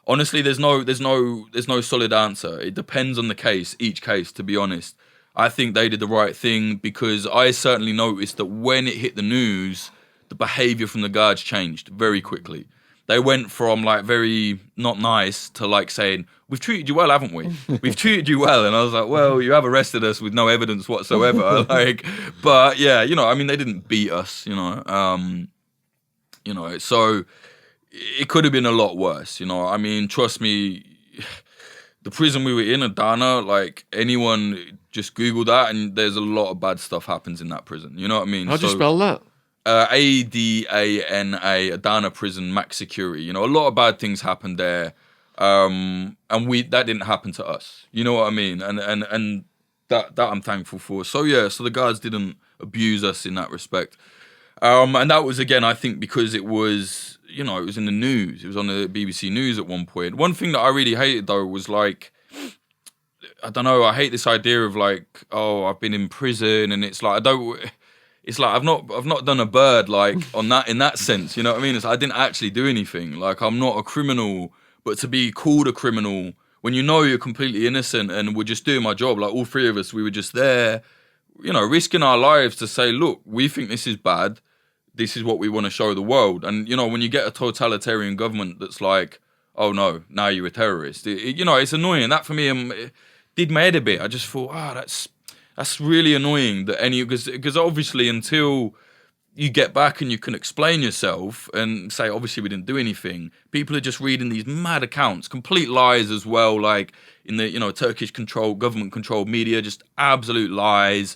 Honestly, there's no solid answer. It depends on the case, each case, to be honest. I think they did the right thing because I certainly noticed that when it hit the news, the behavior from the guards changed very quickly. They went from like very not nice to like saying, we've treated you well, haven't we? We've treated you well. And I was like, well, you have arrested us with no evidence whatsoever. But yeah, I mean, they didn't beat us, so it could have been a lot worse, I mean, trust me, the prison we were in, Adana, like, anyone just Google that and there's a lot of bad stuff happens in that prison. You know what I mean? How do you spell that? Adana, Adana prison, max security. A lot of bad things happened there. And that didn't happen to us. You know what I mean? And that I'm thankful for. So yeah, so the guards didn't abuse us in that respect. And that was, again, I think because it was, it was in the news. It was on the BBC News at one point. One thing that I really hated, though, was like, I don't know, I hate this idea of like, oh, I've been in prison, and it's like, I've not done a bird, like, in that sense, you know what I mean? It's, I didn't actually do anything. Like, I'm not a criminal, but to be called a criminal when you're completely innocent, and we're just doing my job, like all three of us, we were just there, risking our lives to say, look, we think this is bad. This is what we want to show the world. And, when you get a totalitarian government that's like, oh no, now you're a terrorist, it's annoying. That for me it did my head a bit. I just thought, that's really annoying that because obviously until you get back and you can explain yourself and say, obviously we didn't do anything, people are just reading these mad accounts, complete lies as well, like in the, Turkish government controlled media, just absolute lies.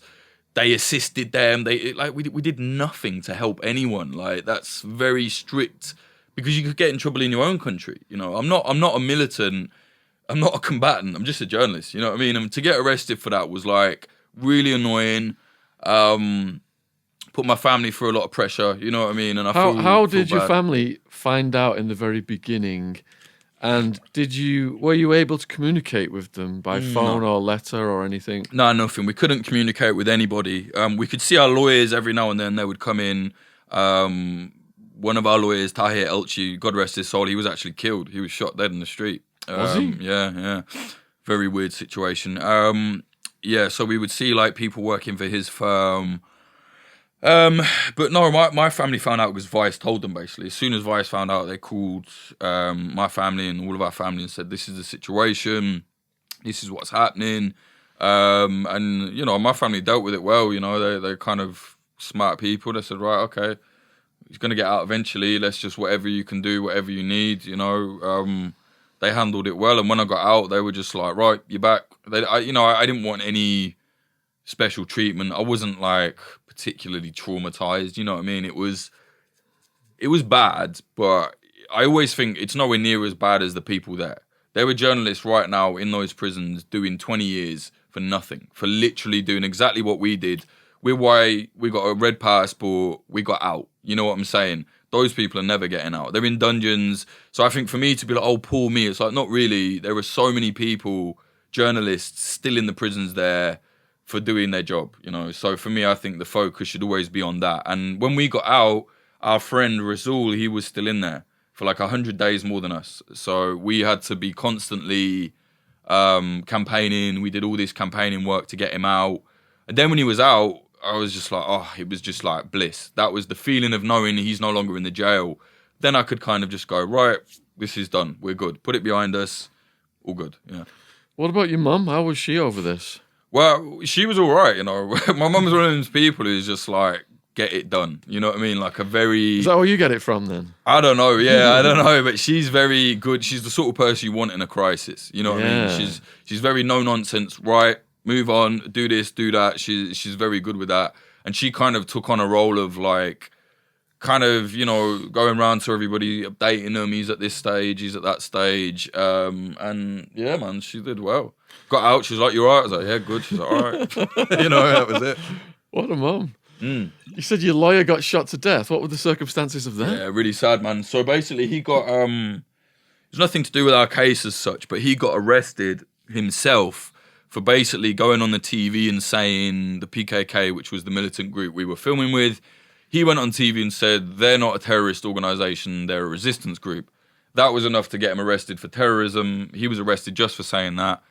They assisted them. We did nothing to help anyone. Like, that's very strict, because you could get in trouble in your own country. I'm not a militant. I'm not a combatant. I'm just a journalist. You know what I mean? And to get arrested for that was like really annoying. Put my family through a lot of pressure. You know what I mean? And how did your family find out in the very beginning? And were you able to communicate with them by phone or letter or anything? No, nothing. We couldn't communicate with anybody. We could see our lawyers every now and then. They would come in. One of our lawyers, Tahir Elchi, God rest his soul, he was actually killed. He was shot dead in the street. Was he? Yeah. Very weird situation. So we would see like people working for his firm. But no, my family found out because Vice told them, basically. As soon as Vice found out, they called my family and all of our family and said, this is the situation, this is what's happening. And, my family dealt with it well, they're kind of smart people. They said, right, okay, he's going to get out eventually. Let's just, whatever you can do, whatever you need, They handled it well. And when I got out, they were just like, right, you're back. I didn't want any special treatment. I wasn't like particularly traumatized, you know what I mean? It was bad, but I always think it's nowhere near as bad as the people there. There were journalists right now in those prisons doing 20 years for nothing, for literally doing exactly what we did. We're why we got a red passport, we got out. You know what I'm saying? Those people are never getting out. They're in dungeons. So I think for me to be like, oh, poor me, it's like, not really. There are so many people, journalists, still in the prisons there for doing their job, So for me, I think the focus should always be on that. And when we got out, our friend Rasul, he was still in there for like 100 days more than us. So we had to be constantly campaigning. We did all this campaigning work to get him out. And then when he was out, I was just like, it was just like bliss. That was the feeling of knowing he's no longer in the jail. Then I could kind of just go, right, this is done. We're good. Put it behind us. All good, yeah. What about your mum? How was she over this? Well, she was all right, My mum's one of those people who's just like, get it done. You know what I mean? Like a very... Is that where you get it from then? I don't know, yeah, I don't know. But she's very good. She's the sort of person you want in a crisis. You know what I mean? She's very no-nonsense, right? Move on, do this, do that. She's very good with that. And she kind of took on a role of like, kind of, going around to everybody, updating them. He's at this stage, he's at that stage. And yeah, man, she did well. Got out, she was like, you all right? I was like, yeah, good. She's like, all right. That was it. What a mum. You said your lawyer got shot to death. What were the circumstances of that? Yeah, really sad, man. So basically he got, it's nothing to do with our case as such, but he got arrested himself for basically going on the TV and saying the PKK, which was the militant group we were filming with, he went on TV and said, they're not a terrorist organization, they're a resistance group. That was enough to get him arrested for terrorism. He was arrested just for saying that.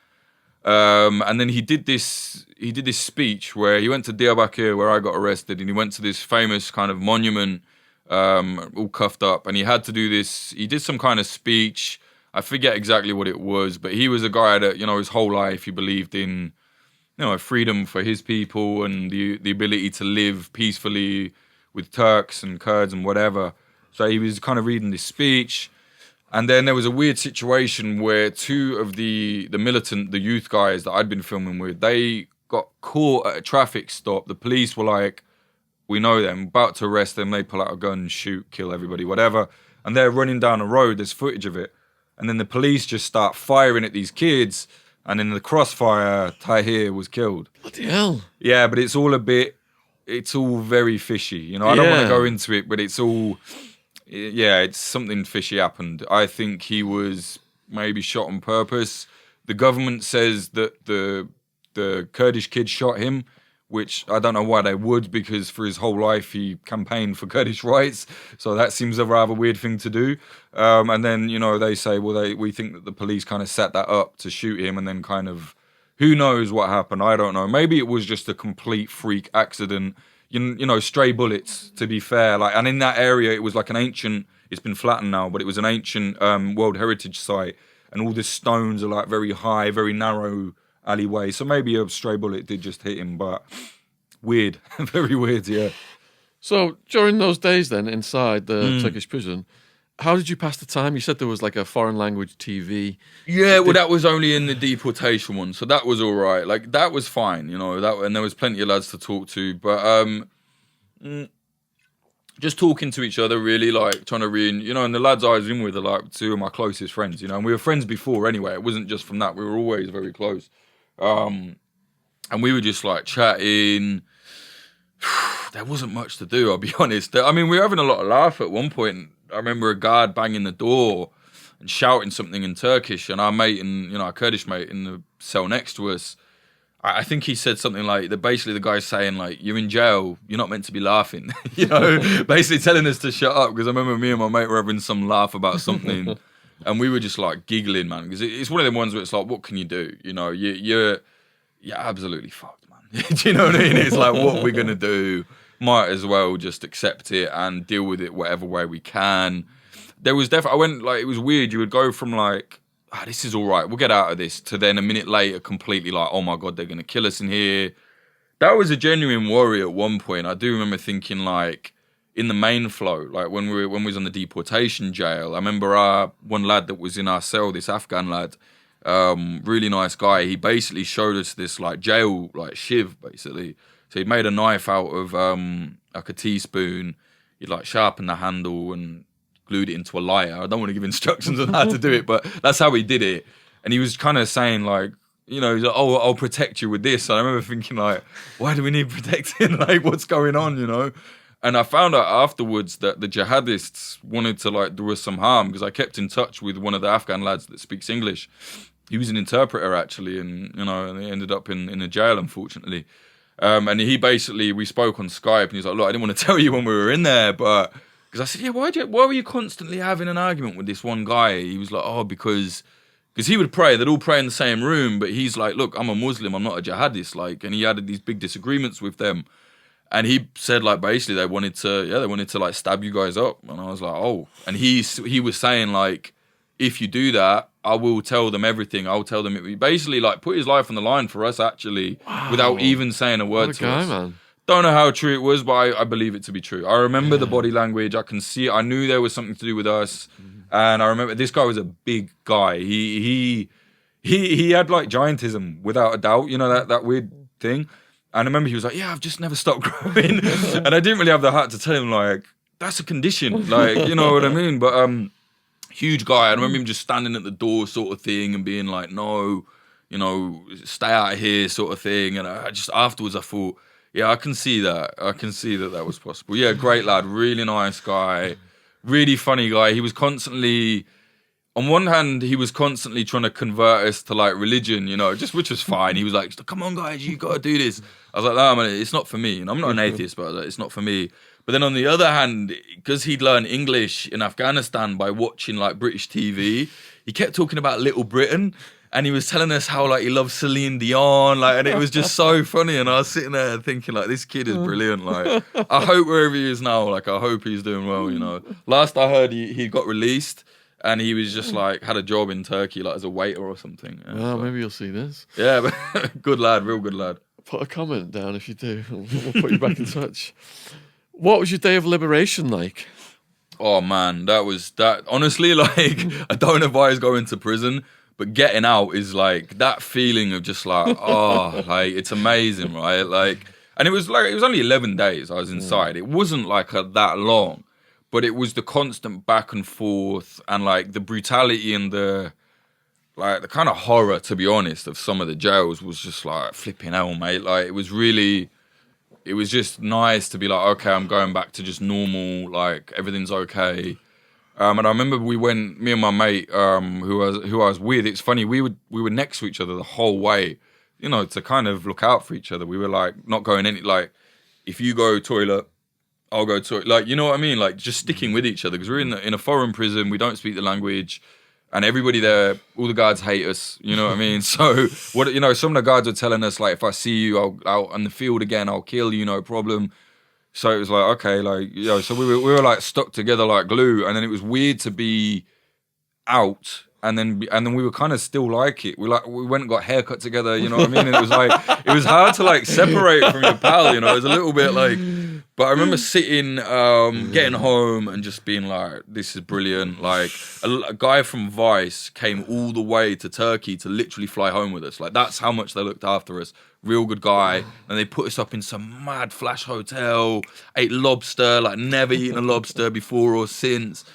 And then he did this speech where he went to Diyarbakir, where I got arrested, and he went to this famous kind of monument, all cuffed up, and he had to do this. He did some kind of speech. I forget exactly what it was, but he was a guy that, his whole life he believed in, freedom for his people and the ability to live peacefully with Turks and Kurds and whatever. So he was kind of reading this speech. And then there was a weird situation where two of the youth guys that I'd been filming with, they got caught at a traffic stop. The police were like, we know them, about to arrest them. They pull out a gun, shoot, kill everybody, whatever. And they're running down the road. There's footage of it. And then the police just start firing at these kids. And in the crossfire, Tahir was killed. Bloody hell. Yeah, but it's all a bit it's all very fishy. You know, I don't want to Yeah. go into it, but it's all, yeah, it's something fishy happened. I think he was maybe shot on purpose. The government says that the Kurdish kid shot him, which I don't know why they would, because for his whole life he campaigned for Kurdish rights. So that seems a rather weird thing to do. And then, you know, they say, well, we think that the police kind of set that up to shoot him, and then kind of, who knows what happened? I don't know. Maybe it was just a complete freak accident. You know, stray bullets, to be fair. Like, and in that area, it was like an ancient, it's been flattened now, but it was an ancient World Heritage site. And all the stones are like very high, very narrow alleyway. So maybe a stray bullet did just hit him, but weird. Very weird, yeah. So during those days then, inside the Turkish prison, how did you pass the time? You said there was like a foreign language TV. Yeah, well, that was only in the deportation one, so that was all right. Like, that was fine, you know, and there was plenty of lads to talk to, but just talking to each other, really, like, trying to read, you know, and the lads I was in with are, like, two of my closest friends, you know, and we were friends before anyway. It wasn't just from that. We were always very close. And we were just, like, chatting. There wasn't much to do, I'll be honest. I mean, we were having a lot of laugh at one point. I remember a guard banging the door and shouting something in Turkish, and our mate, and you know, our Kurdish mate in the cell next to us, I think he said something like that. Basically, the guy's saying like, "You're in jail. You're not meant to be laughing." You know, basically telling us to shut up. Because I remember me and my mate were having some laugh about something, and we were just like giggling, man. Because it's one of them ones where it's like, what can you do? You know, you're absolutely fucked, man. Do you know what I mean? It's like, what are we gonna do? Might as well just accept it and deal with it whatever way we can. There was definitely, I went, like, it was weird. You would go from like, this is all right, we'll get out of this, to then a minute later completely like, oh my God, they're going to kill us in here. That was a genuine worry at one point. I do remember thinking, like, in the main flow, like when we was on the deportation jail, I remember one lad that was in our cell, this Afghan lad, really nice guy, he basically showed us this like jail, like shiv, basically. So he'd made a knife out of like a teaspoon. He'd like sharpened the handle and glued it into a lighter. I don't want to give instructions on how to do it, but that's how he did it. And he was kind of saying like, you know, he's like, oh, I'll protect you with this. And I remember thinking like, why do we need protecting? Like, what's going on, you know? And I found out afterwards that the jihadists wanted to like do us some harm, because I kept in touch with one of the Afghan lads that speaks English. He was an interpreter actually, and you know, and he ended up in a jail, unfortunately. And he basically, we spoke on Skype, and he's like, look, I didn't want to tell you when we were in there, but, because I said, yeah, why were you constantly having an argument with this one guy? He was like, oh, because he would pray, they'd all pray in the same room, but he's like, look, I'm a Muslim, I'm not a jihadist, like, and he had these big disagreements with them. And he said, like, basically they wanted to like stab you guys up. And I was like, oh, and he was saying like, if you do that, I will tell them everything. I'll tell them it. Basically, like, put his life on the line for us, actually, without even saying a word to us. Man. Don't know how true it was, but I believe it to be true. I remember the body language. I can see it. I knew there was something to do with us. And I remember this guy was a big guy. He had, like, giantism, without a doubt. You know, that weird thing. And I remember he was like, yeah, I've just never stopped growing. And I didn't really have the heart to tell him, like, that's a condition. Like, you know what I mean? But, huge guy. I remember him just standing at the door sort of thing and being like, no, you know, stay out of here sort of thing. And I just, afterwards I thought, yeah, I can see that. I can see that was possible. Yeah, great lad, really nice guy, really funny guy. He was constantly, on one hand, he was constantly trying to convert us to like religion, you know, just, which was fine. He was like, come on guys, you got to do this. I was like, no, man, it's not for me. And I'm not an atheist, but I was like, it's not for me. But then on the other hand, because he'd learned English in Afghanistan by watching like British TV, he kept talking about Little Britain, and he was telling us how like he loves Celine Dion, like, and it was just so funny. And I was sitting there thinking like, this kid is brilliant. Like, I hope wherever he is now, like, I hope he's doing well. You know, last I heard, he got released, and he was just like had a job in Turkey, like as a waiter or something. Yeah, well, maybe you'll see this. Yeah, but good lad, real good lad. Put a comment down if you do. We'll put you back in touch. What was your day of liberation like? Oh man, that honestly, like, I don't advise going to prison, but getting out is like that feeling of just like, oh, like, it's amazing, right? Like, and it was only 11 days I was inside. It wasn't like that long, but it was the constant back and forth and like the brutality and the kind of horror, to be honest, of some of the jails was just like flipping hell, mate. Like, it was really, it was just nice to be like, okay, I'm going back to just normal, like everything's okay. And I remember me and my mate, who I was with. It's funny, we were next to each other the whole way, you know, to kind of look out for each other. We were like not going any, like if you go toilet, I'll go toilet, like, you know what I mean, like just sticking with each other because we're in a foreign prison. We don't speak the language, and everybody there, all the guards hate us. You know what I mean? So what, you know, some of the guards were telling us like, if I see you out on the field again, I'll kill you, no problem. So it was like, okay, like, you know, so we were like stuck together like glue, and then it was weird to be out, and then we were kind of still like it. We went and got a haircut together, you know what I mean? And it was like, it was hard to like separate from your pal, you know. It was a little bit like, but I remember sitting, getting home and just being like, this is brilliant. Like a guy from Vice came all the way to Turkey to literally fly home with us. Like that's how much they looked after us. Real good guy. And they put us up in some mad flash hotel, ate lobster, like never eaten a lobster before or since.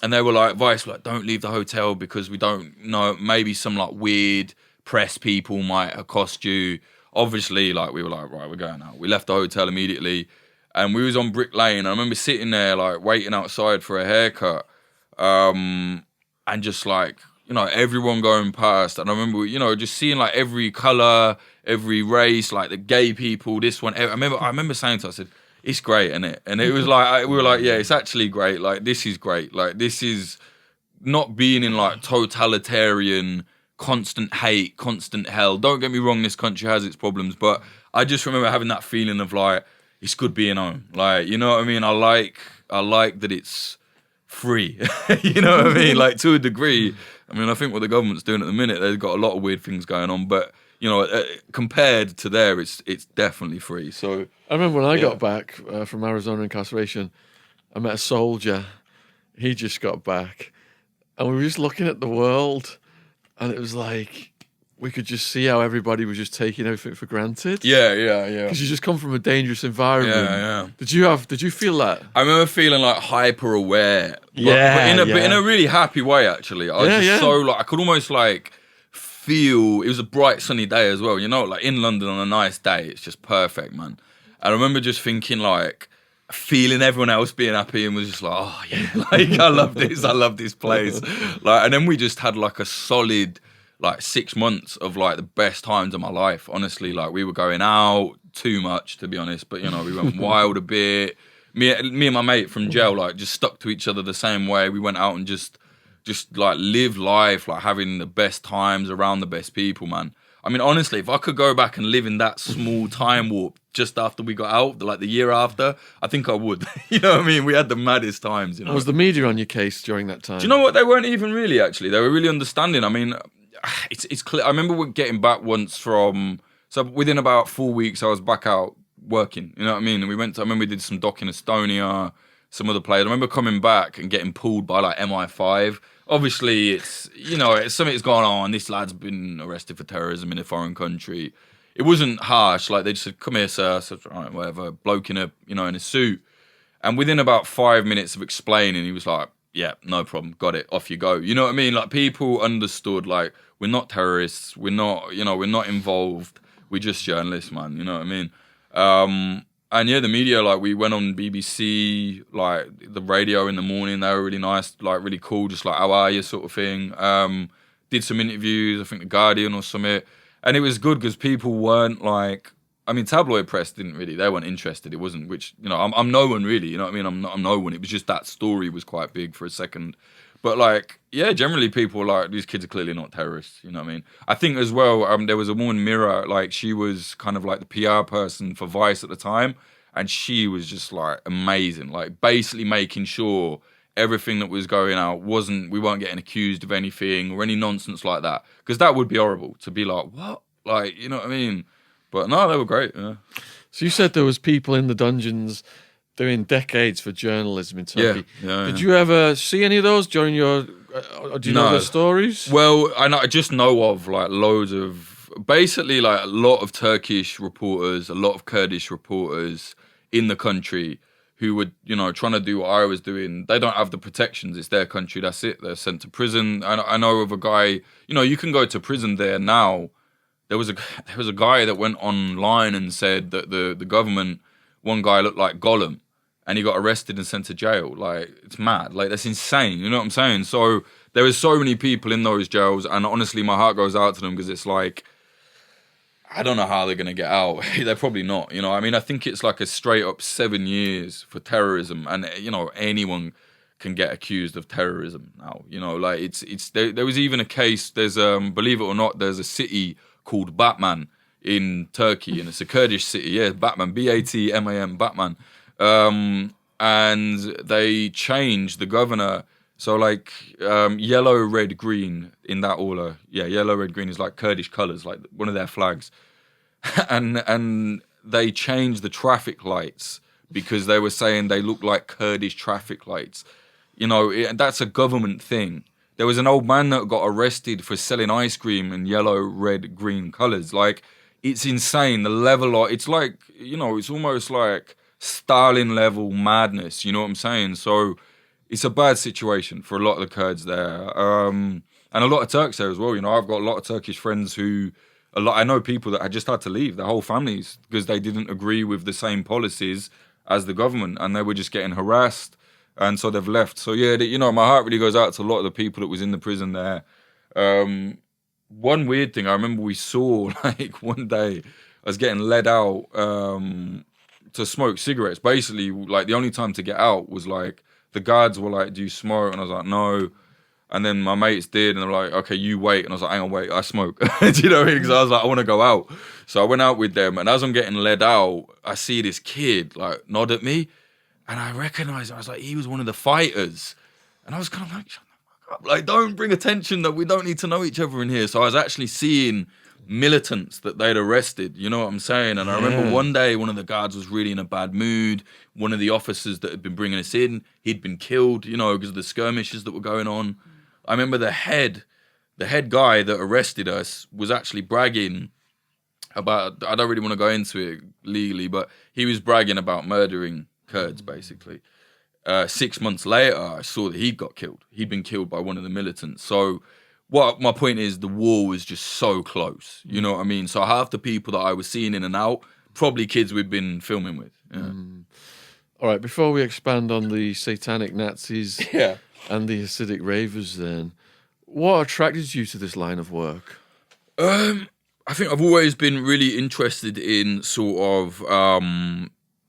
And they were like, Vice, like, don't leave the hotel because we don't know, maybe some like weird press people might accost you. Obviously, like we were like, right, we're going out. We left the hotel immediately, and we was on Brick Lane. I remember sitting there like waiting outside for a haircut, and just like, you know, everyone going past. And I remember, you know, just seeing like every color, every race, like the gay people, this one. I remember saying to her, I said, it's great, isn't it? And it was like, we were like, yeah, it's actually great. Like, this is great. Like, this is not being in like totalitarian, constant hate, constant hell. Don't get me wrong, this country has its problems, but I just remember having that feeling of like, it's good being home. Like, you know what I mean? I like that it's free. You know what I mean? Like, to a degree. I mean, I think what the government's doing at the minute, they've got a lot of weird things going on, but you know, compared to there, it's definitely free. So I remember when I got back from Arizona incarceration, I met a soldier. He just got back, and we were just looking at the world, and it was like we could just see how everybody was just taking everything for granted. Yeah. Because you just come from a dangerous environment. Yeah. Did you feel that? I remember feeling like hyper aware. But in a really happy way, actually. I was just so like, I could almost like feel, it was a bright sunny day as well, you know, like in London on a nice day, it's just perfect, man. I remember just thinking like, feeling everyone else being happy, and was just like, oh yeah, like I love this place. Like, and then we just had like a solid like 6 months of like the best times of my life, honestly. Like, we were going out too much, to be honest, but you know, we went wild a bit. Me and my mate from jail like just stuck to each other the same way. We went out and just like live life, like having the best times around the best people, man. I mean, honestly, if I could go back and live in that small time warp just after we got out, like the year after, I think I would. You know what I mean? We had the maddest times, you know. Was the media on your case during that time? Do you know what? They weren't even really, actually. They were really understanding. I mean, it's clear. I remember getting back once so within about 4 weeks, I was back out working, you know what I mean? And I remember we did some doc in Estonia, some other players. I remember coming back and getting pulled by like MI5. Obviously, it's, you know, it's something that's gone on. This lad's been arrested for terrorism in a foreign country. It wasn't harsh. Like, they just said, come here, sir. So, all right, whatever. Bloke in a suit. And within about 5 minutes of explaining, he was like, yeah, no problem. Got it. Off you go. You know what I mean? Like, people understood, like, we're not terrorists. We're not, you know, we're not involved. We're just journalists, man. You know what I mean? And yeah, the media, like, we went on BBC, like, the radio in the morning. They were really nice, like, really cool, just like, how are you, sort of thing. Did some interviews, I think The Guardian or something. And it was good because people weren't like, I mean, tabloid press they weren't interested. It wasn't, which, you know, I'm no one really, you know what I mean? I'm no one. It was just that story was quite big for a second. But like, yeah, generally people were like, these kids are clearly not terrorists, you know what I mean? I think as well, there was a woman, Mira, like, she was kind of like the PR person for Vice at the time, and she was just like amazing, like basically making sure everything that was going out we weren't getting accused of anything or any nonsense like that, because that would be horrible to be like, what? Like, you know what I mean? But no, they were great, yeah. So you said there was people in the dungeons doing decades for journalism in Turkey. Yeah. Did you ever see any of those during your? Do you know their stories? Well, I just know of like loads of, basically like a lot of Turkish reporters, a lot of Kurdish reporters in the country who were, you know, trying to do what I was doing. They don't have the protections. It's their country. That's it. They're sent to prison. I know of a guy. You know, you can go to prison there now. there was a guy that went online and said that the government, one guy looked like Gollum, and he got arrested and sent to jail. Like, it's mad. Like, that's insane. You know what I'm saying? So there is so many people in those jails, and honestly, my heart goes out to them because it's like, I don't know how they're going to get out. They're probably not. You know, I mean, I think it's like a straight up 7 years for terrorism, and you know, anyone can get accused of terrorism now. You know, like it's there was even a case. There's believe it or not, there's a city called Batman in Turkey, and it's a Kurdish city. Yeah, Batman, Batman, Batman. And they changed the governor. So like yellow, red, green in that order. Yeah, yellow, red, green is like Kurdish colours, like one of their flags. and they changed the traffic lights because they were saying they look like Kurdish traffic lights. You know, that's a government thing. There was an old man that got arrested for selling ice cream in yellow, red, green colours. Like, it's insane. The level of, it's like, you know, it's almost like Stalin level madness. You know what I'm saying? So it's a bad situation for a lot of the Kurds there. And a lot of Turks there as well. You know, I've got a lot of Turkish friends I know people that had just had to leave their whole families because they didn't agree with the same policies as the government, and they were just getting harassed. And so they've left. So yeah, you know, my heart really goes out to a lot of the people that was in the prison there. One weird thing I remember we saw, like one day, I was getting led out to smoke cigarettes. Basically, like the only time to get out was like the guards were like, "Do you smoke?" And I was like, "No." And then my mates did, and they're like, "Okay, you wait." And I was like, "Hang on, wait, I smoke." Do you know what I mean? Because I was like, I want to go out. So I went out with them, and as I'm getting led out, I see this kid like nod at me. And I recognised him. I was like, he was one of the fighters. And I was kind of like, shut the fuck up. Like, don't bring attention that we don't need to know each other in here. So I was actually seeing militants that they'd arrested. You know what I'm saying? And I remember one day, one of the guards was really in a bad mood. One of the officers that had been bringing us in, he'd been killed, you know, because of the skirmishes that were going on. I remember the head guy that arrested us was actually bragging about, I don't really want to go into it legally, but he was bragging about murdering Kurds, basically. 6 months later, I saw that he'd got killed. He'd been killed by one of the militants. So what my point is, the war was just so close. You know what I mean? So half the people that I was seeing in and out, probably kids we'd been filming with. Yeah. All right, before we expand on the Satanic Nazis Yeah. and the Hasidic Ravers then, what attracted you to this line of work? I think I've always been really interested in sort of...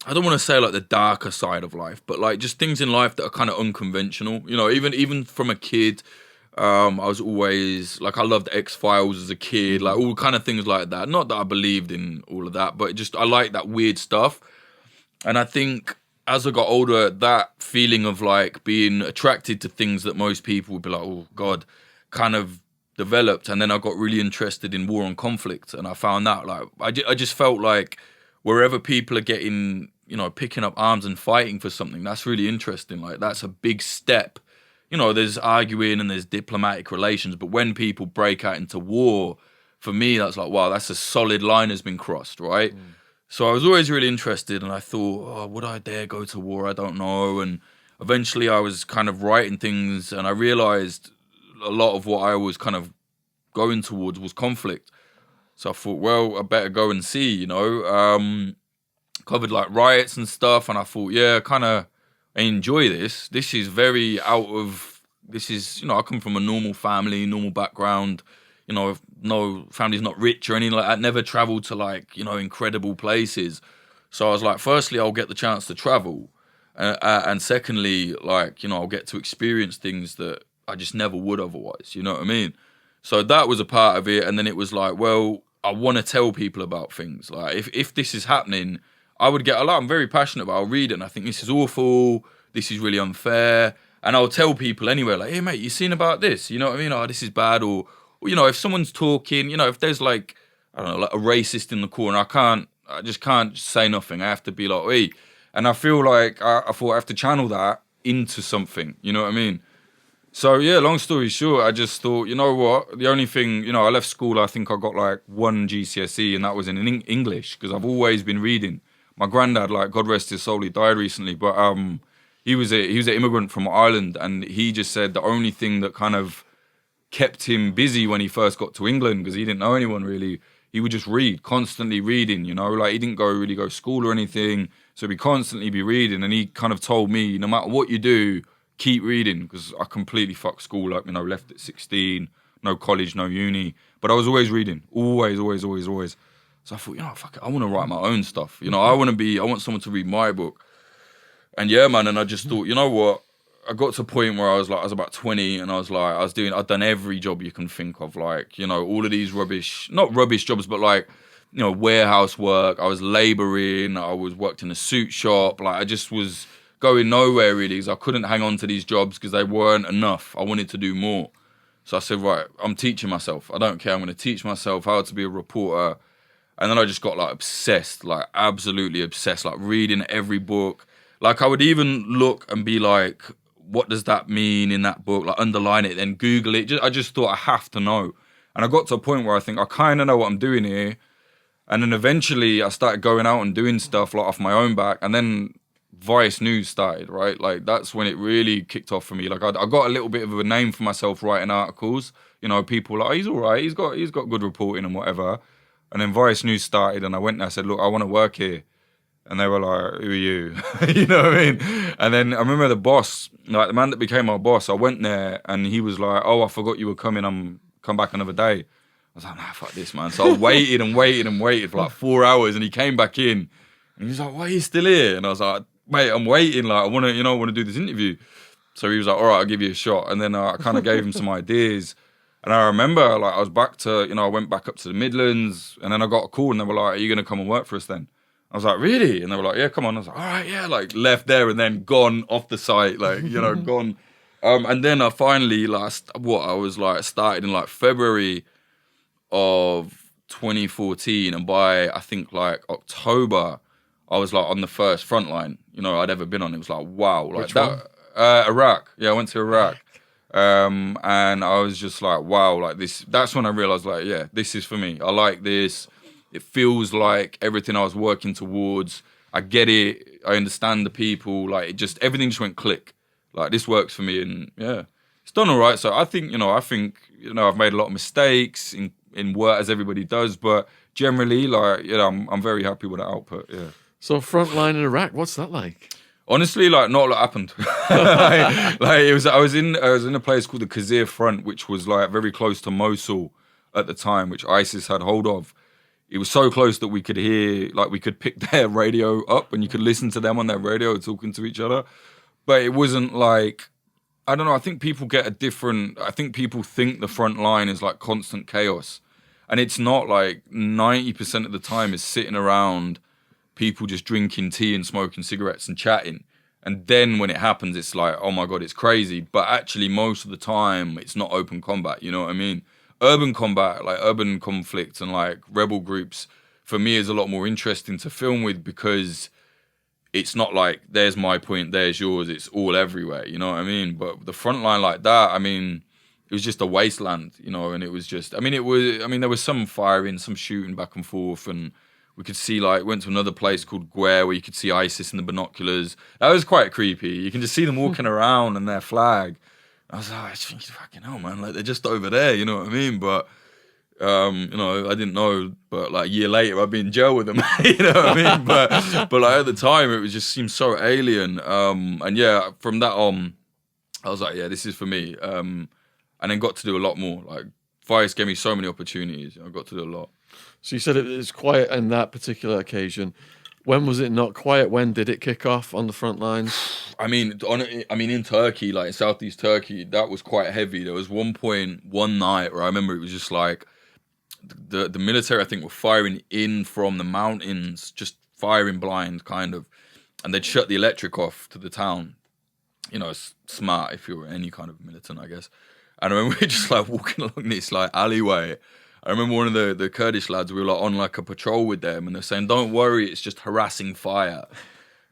I don't want to say like the darker side of life, but like just things in life that are kind of unconventional. You know, even from a kid, I was always like, I loved X-Files as a kid, like all kind of things like that. Not that I believed in all of that, but just I like that weird stuff. And I think as I got older, that feeling of like being attracted to things that most people would be like, oh God, kind of developed. And then I got really interested in war and conflict, and I found that like I just felt like wherever people are getting, you know, picking up arms and fighting for something, that's really interesting. Like, that's a big step. You know, there's arguing and there's diplomatic relations, but when people break out into war, for me, that's like, wow, that's a solid line has been crossed, right? So I was always really interested, and I thought, oh, would I dare go to war? I don't know. And eventually I was kind of writing things, and I realized a lot of what I was kind of going towards was conflict. So I thought, well, I better go and see, you know. Covered like riots and stuff, and I thought, yeah, I enjoy this. This is very you know, I come from a normal family, normal background, you know, no family's not rich or anything like that, never traveled to like, you know, incredible places. So I was like, firstly, I'll get the chance to travel. And secondly, like, you know, I'll get to experience things that I just never would otherwise, you know what I mean? So that was a part of it. And then it was like, well, I want to tell people about things. Like, if this is happening, I would get a lot. I'm very passionate about it. I'll read it and I think this is awful. This is really unfair. And I'll tell people anyway, like, hey, mate, you seen about this? You know what I mean? Oh, this is bad. Or, you know, if someone's talking, you know, if there's like, I don't know, like a racist in the corner, I just can't say nothing. I have to be like, hey. And I feel like I thought I have to channel that into something. You know what I mean? So, yeah, long story short, I just thought, you know what? The only thing, you know, I left school, I think I got like 1 GCSE, and that was in English, because I've always been reading. My granddad, like, God rest his soul, he died recently, but he was an immigrant from Ireland, and he just said the only thing that kind of kept him busy when he first got to England, because he didn't know anyone really, he would just read, constantly reading, you know, like he didn't really go to school or anything. So he'd constantly be reading. And he kind of told me, no matter what you do, keep reading, because I completely fucked school up, you know, left at 16, no college, no uni. But I was always reading, always. So I thought, you know, fuck it, I want to write my own stuff. You know, I want someone to read my book. And yeah, man, and I just thought, you know what? I got to a point where I was about 20 and I'd done every job you can think of. Like, you know, all of these not rubbish jobs, but like, you know, warehouse work. I was labouring. I worked in a suit shop. Like, I just was going nowhere really, because I couldn't hang on to these jobs because they weren't enough. I wanted to do more. So I said, right, I'm teaching myself. I don't care. I'm going to teach myself how to be a reporter. And then I just got like obsessed, like absolutely obsessed, like reading every book. Like I would even look and be like, what does that mean in that book? Like underline it, then Google it. I just thought I have to know. And I got to a point where I think I kind of know what I'm doing here. And then eventually I started going out and doing stuff like off my own back. And then Vice News started, right? Like that's when it really kicked off for me. Like I got a little bit of a name for myself writing articles. You know, people like, oh, he's all right. He's got good reporting and whatever. And then Vice News started and I went there. I said, look, I want to work here. And they were like, who are you? You know what I mean? And then I remember the boss, like the man that became our boss, I went there and he was like, oh, I forgot you were coming. Come back another day. I was like, nah, fuck this, man. So I waited for like 4 hours and he came back in and he was like, why are you still here? And I was like, mate, I'm waiting. Like, I want to do this interview. So he was like, all right, I'll give you a shot. And then I kind of gave him some ideas. And I remember like I was back to, you know, I went back up to the Midlands and then I got a call and they were like, are you going to come and work for us then? I was like, really? And they were like, yeah, come on. I was like, all right, yeah, like left there and then gone off the site, like, you know, gone. And then I finally, like, started in like February of 2014. And by, I think like October, I was like on the first Frontline, you know, I'd ever been on. It was like, wow. Like Which one? Iraq. Yeah, I went to Iraq. And I was just like, wow, like that's when I realized like, yeah, this is for me. I like this. It feels like everything I was working towards. I get it. I understand the people. Like everything just went click. Like this works for me, and yeah, it's done all right. So I think I've made a lot of mistakes in work as everybody does, but generally, like I'm very happy with the output. Yeah. So Frontline in Iraq, what's that like? Honestly, like not a lot happened. like it was. I was in a place called the Khazir Front, which was like very close to Mosul at the time, which ISIS had hold of. It was so close that we could pick their radio up and you could listen to them on their radio talking to each other. But it wasn't like, I don't know, I think people think the front line is like constant chaos. And it's not. Like 90% of the time is sitting around, people just drinking tea and smoking cigarettes and chatting. And then when it happens, it's like, oh my God, it's crazy. But actually most of the time it's not open combat, you know what I mean? Urban combat, like urban conflict and like rebel groups, for me is a lot more interesting to film with because it's not like there's my point, there's yours. It's all everywhere, you know what I mean? But the front line like that, I mean, it was just a wasteland, you know, and it was just, there was some firing, some shooting back and forth, and we could see went to another place called Guer where you could see ISIS in the binoculars. That was quite creepy. You can just see them walking around and their flag. I was like, I just think, fucking hell, man, like they're just over there, you know what I mean? But, I didn't know, but like a year later, I'd be in jail with them, you know what I mean? But like at the time, it just seemed so alien. And yeah, from that on, I was like, yeah, this is for me. And then got to do a lot more. Like Vice gave me so many opportunities. I got to do a lot. So you said it was quiet on that particular occasion. When was it not quiet? When did it kick off on the front lines? I mean, in Turkey, like in Southeast Turkey, that was quite heavy. There was one night where I remember it was just like the military, I think, were firing in from the mountains, just firing blind, kind of, and they'd shut the electric off to the town. You know, it's smart if you're any kind of militant, I guess. And I remember we were just like walking along this like alleyway. I remember one of the Kurdish lads, we were like on like a patrol with them and they're saying, don't worry, it's just harassing fire.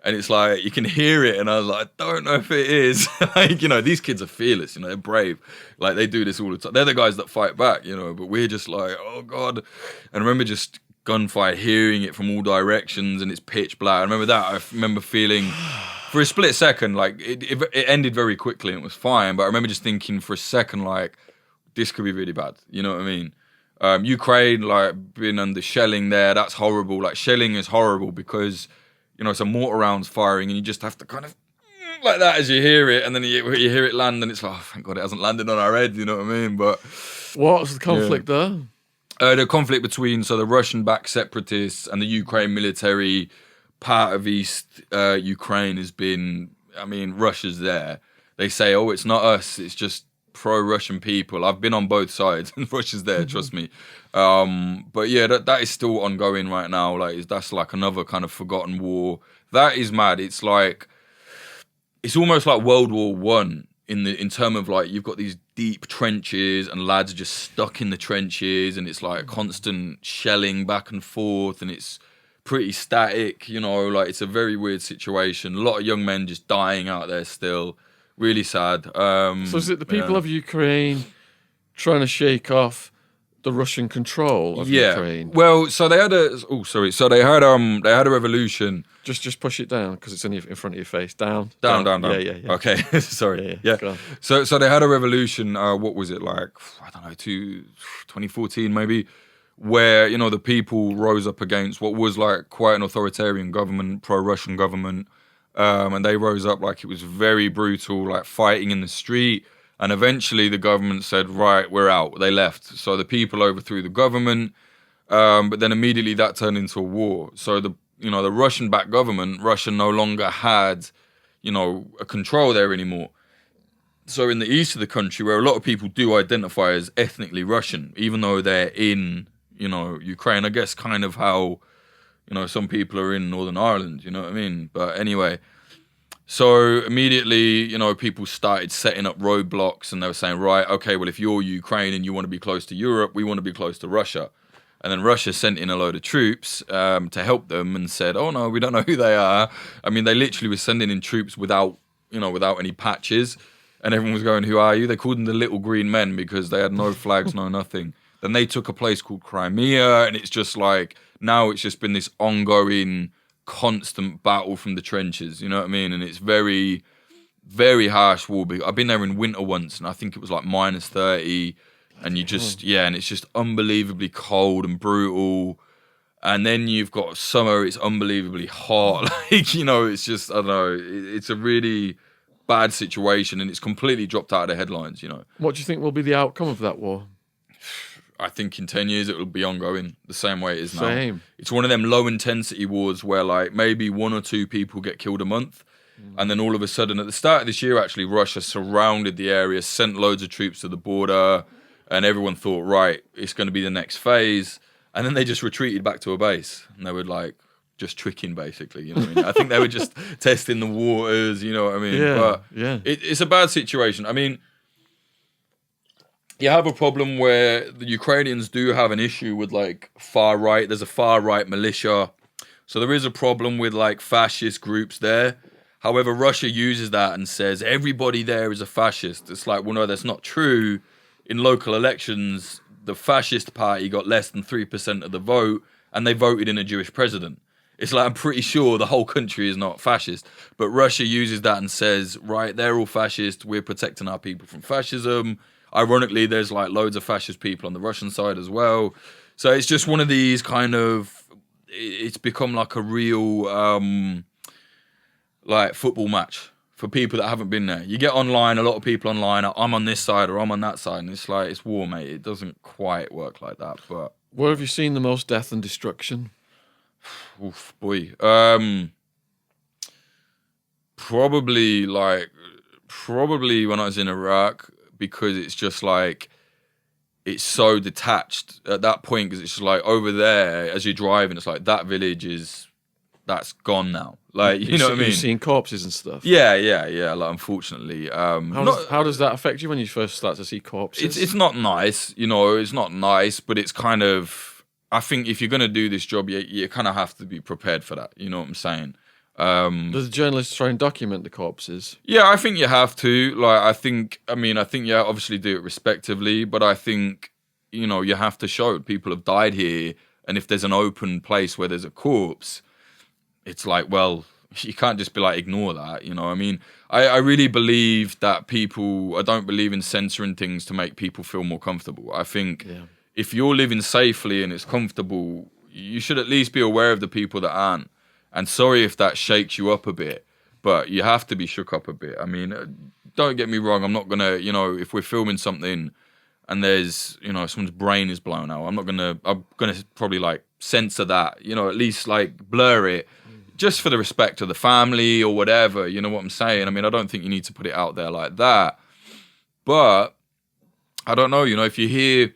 And it's like, you can hear it. And I was like, I don't know if it is. Like, you know, these kids are fearless, you know, they're brave. Like they do this all the time. They're the guys that fight back, you know, but we're just like, oh God. And I remember just gunfire, hearing it from all directions and it's pitch black. I remember that. I remember feeling for a split second, like it ended very quickly and it was fine. But I remember just thinking for a second, like, this could be really bad. You know what I mean? Ukraine, like, been under shelling there. That's horrible. Like, shelling is horrible because, you know, it's a mortar rounds firing and you just have to kind of like that as you hear it, and then you hear it land and it's like, oh, thank God it hasn't landed on our head, you know what I mean? But what's the conflict there? The conflict between the Russian-backed separatists and the Ukraine military part of East Ukraine has been, I mean, Russia's there. They say, oh, it's not us, it's just pro-Russian people. I've been on both sides and Russia's there, trust me. But yeah, that is still ongoing right now. Like, that's like another kind of forgotten war. That is mad. It's like, it's almost like World War One in terms of, like, you've got these deep trenches and lads are just stuck in the trenches and it's like constant shelling back and forth and it's pretty static, you know, like it's a very weird situation. A lot of young men just dying out there still. Really sad. So is it the people of Ukraine trying to shake off the Russian control of Ukraine? Well, so they had a revolution. Just push it down because it's in front of your face. Down. Down. Yeah. Okay, sorry. Yeah. Go on. So they had a revolution. What was it like? I don't know, 2014 maybe, where, you know, the people rose up against what was like quite an authoritarian government, pro-Russian government, and they rose up like it was very brutal, like fighting in the street. And eventually the government said, right, we're out. They left. So the people overthrew the government, but then immediately that turned into a war. So the Russian-backed government, Russia no longer had, you know, a control there anymore. So in the east of the country, where a lot of people do identify as ethnically Russian, even though they're in, you know, Ukraine, I guess kind of how, you know, some people are in Northern Ireland, you know what I mean? But anyway, so immediately, you know, people started setting up roadblocks and they were saying, right, okay, well, if you're Ukraine and you want to be close to Europe, we want to be close to Russia. And then Russia sent in a load of troops to help them and said, oh, no, we don't know who they are. I mean, they literally were sending in troops without any patches. And everyone was going, who are you? They called them the Little Green Men because they had no flags, no nothing. Then they took a place called Crimea. And it's just like, now it's just been this ongoing, constant battle from the trenches. You know what I mean? And it's very, very harsh war. I've been there in winter once and I think it was like -30. And you just, and it's just unbelievably cold and brutal. And then you've got summer, it's unbelievably hot. Like, you know, it's just, I don't know, it's a really bad situation and it's completely dropped out of the headlines, you know. What do you think will be the outcome of that war? I think in 10 years it will be ongoing the same way it is now. Same. It's one of them low intensity wars where like maybe 1 or 2 people get killed a month. And then all of a sudden, at the start of this year, actually, Russia surrounded the area, sent loads of troops to the border. And everyone thought, right, it's going to be the next phase. And then they just retreated back to a base. And they were like, just tricking, basically. You know what I mean? I think they were just testing the waters, you know what I mean? But it's a bad situation. I mean, you have a problem where the Ukrainians do have an issue with, like, far right. There's a far right militia. So there is a problem with, like, fascist groups there. However, Russia uses that and says, everybody there is a fascist. It's like, well, no, that's not true. In local elections, the fascist party got less than 3% of the vote and they voted in a Jewish president. It's like, I'm pretty sure the whole country is not fascist. But Russia uses that and says, right, they're all fascist. We're protecting our people from fascism. Ironically, there's like loads of fascist people on the Russian side as well. So it's just one of these kind of, it's become like a real like football match. For people that haven't been there, you get online, a lot of people online are, I'm on this side or I'm on that side, and it's like, it's war, mate. It doesn't quite work like that. But where have you seen the most death and destruction? Oof, boy. Probably when I was in Iraq, because it's just like, it's so detached at that point, because it's just like over there, as you're driving, it's like that village that's gone now. Like, you know what I mean? You've seen corpses and stuff. Yeah. Like, unfortunately, how does that affect you when you first start to see corpses? It's not nice, you know. It's not nice, but it's kind of. I think if you're gonna do this job, you kind of have to be prepared for that. You know what I'm saying? Does the journalists try and document the corpses? Yeah, I think you have to. Like, I think you obviously do it respectively, but I think, you know, you have to show people have died here, and if there's an open place where there's a corpse, it's like, well, you can't just be like, ignore that, you know. I mean, I really believe that I don't believe in censoring things to make people feel more comfortable. I think if you're living safely and it's comfortable, you should at least be aware of the people that aren't. And sorry if that shakes you up a bit, but you have to be shook up a bit. I mean, don't get me wrong. I'm not going to, if we're filming something and there's, someone's brain is blown out, I'm going to probably like censor that, at least like blur it just for the respect of the family or whatever. You know what I'm saying? I mean, I don't think you need to put it out there like that. But I don't know, if you hear,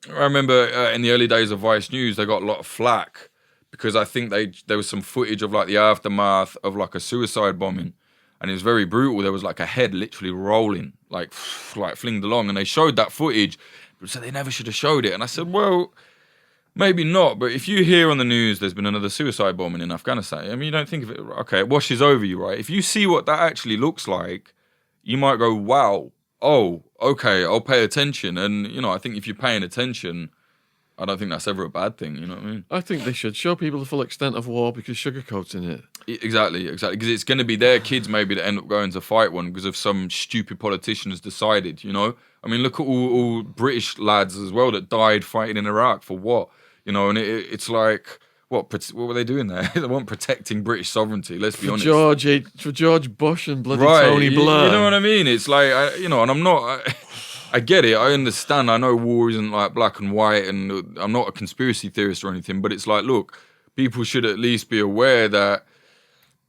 I remember in the early days of Vice News, they got a lot of flack because I think there was some footage of like the aftermath of like a suicide bombing, and it was very brutal. There was like a head literally rolling, like flinged along, and they showed that footage, but said they never should have showed it. And I said, well, maybe not, but if you hear on the news there's been another suicide bombing in Afghanistan, I mean, you don't think of it, okay, it washes over you, right? If you see what that actually looks like, you might go, wow, oh, okay, I'll pay attention. And, I think if you're paying attention, I don't think that's ever a bad thing, you know what I mean? I think they should show people the full extent of war because sugarcoat's in it. Exactly, because it's going to be their kids maybe that end up going to fight one because of some stupid politician has decided, I mean, look at all British lads as well that died fighting in Iraq for what? And it's like, what were they doing there? They weren't protecting British sovereignty, let's be honest. For George Bush and bloody Tony Blair. You know what I mean? It's like, and I'm not... I get it, I understand, I know war isn't like black and white, and I'm not a conspiracy theorist or anything, but it's like, look, people should at least be aware that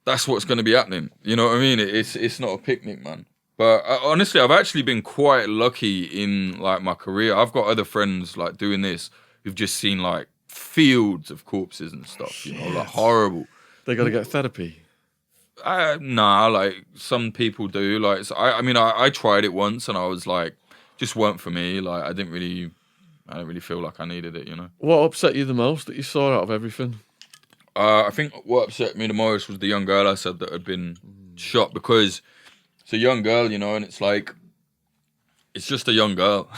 that's what's going to be happening. You know what I mean? It's not a picnic, man. But honestly, I've actually been quite lucky in like my career. I've got other friends like doing this who've just seen like fields of corpses and stuff, like horrible. They got to get therapy. Nah, like some people do. Like, so I tried it once and I was like, just weren't for me. Like, I didn't really feel like I needed it, What upset you the most that you saw out of everything? I think what upset me the most was the young girl I said that had been shot, because it's a young girl, and it's like, it's just a young girl.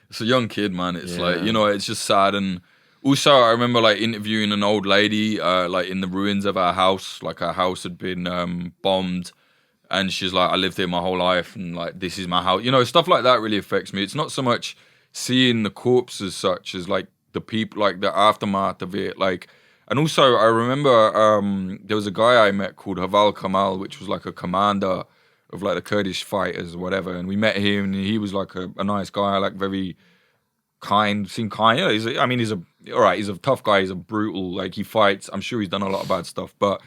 It's a young kid, man. It's like, it's just sad. And also, I remember like interviewing an old lady, like in the ruins of our house. Like our house had been bombed. And she's like, I lived here my whole life, and like, this is my house. Stuff like that really affects me. It's not so much seeing the corpse as such as like the people, like the aftermath of it. Like, and also I remember there was a guy I met called Haval Kamal, which was like a commander of like the Kurdish fighters or whatever. And we met him, and he was like a nice guy, like very kind, seemed kind. He's a tough guy. He's a brutal, like he fights. I'm sure he's done a lot of bad stuff, but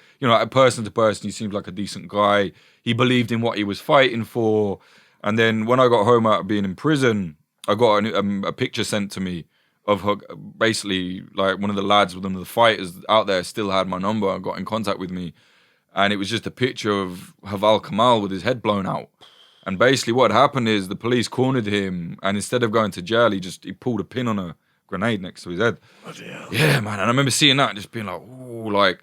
person to person, he seems like a decent guy. He believed in what he was fighting for. And then when I got home out of being in prison, I got a picture sent to me of her, basically like one of the lads, one of the fighters out there still had my number and got in contact with me. And it was just a picture of Haval Kamal with his head blown out. And basically what happened is the police cornered him, and instead of going to jail, he pulled a pin on a grenade next to his head. Oh, dear. Yeah, man. And I remember seeing that and just being like, ooh, like,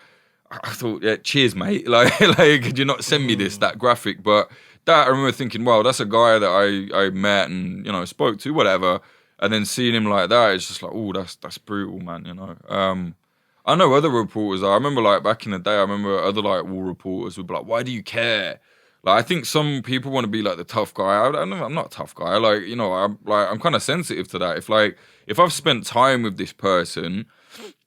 I thought, yeah, cheers, mate. Like, could you not send me that graphic? But that, I remember thinking, wow, that's a guy that I met and, spoke to, whatever. And then seeing him like that, it's just like, oh, that's brutal, man, I know other reporters, I remember like back in the day, I remember other like war reporters would be like, why do you care? Like, I think some people want to be like the tough guy. I'm not a tough guy. Like, I'm kind of sensitive to that. If I've spent time with this person,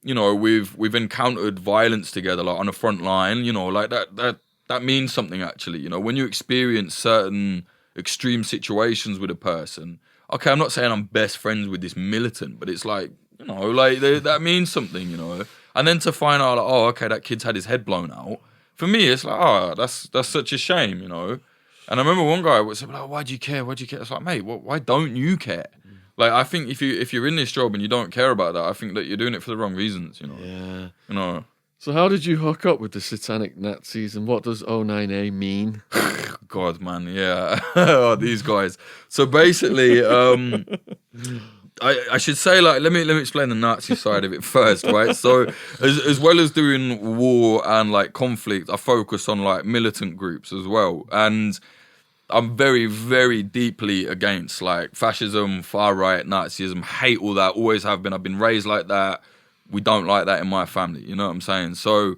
we've encountered violence together, like on the front line, like that means something actually. When you experience certain extreme situations with a person, okay, I'm not saying I'm best friends with this militant, but it's like, that means something, And then to find out, like, oh, okay, that kid's had his head blown out. For me, it's like, oh, that's such a shame, And I remember one guy would say, like, why do you care? Why do you care? It's like, mate, why don't you care? Like, I think if you're in this job and you don't care about that, I think that you're doing it for the wrong reasons, Yeah. So how did you hook up with the Satanic Nazis, and what does 09A mean? God, man, yeah. Oh, these guys. So basically, I should say, like, let me explain the Nazi side of it first, right? So as well as doing war and like conflict, I focus on like militant groups as well. And I'm very, very deeply against like fascism, far right, Nazism, hate all that, always have been. I've been raised like that. We don't like that in my family, you know what I'm saying? So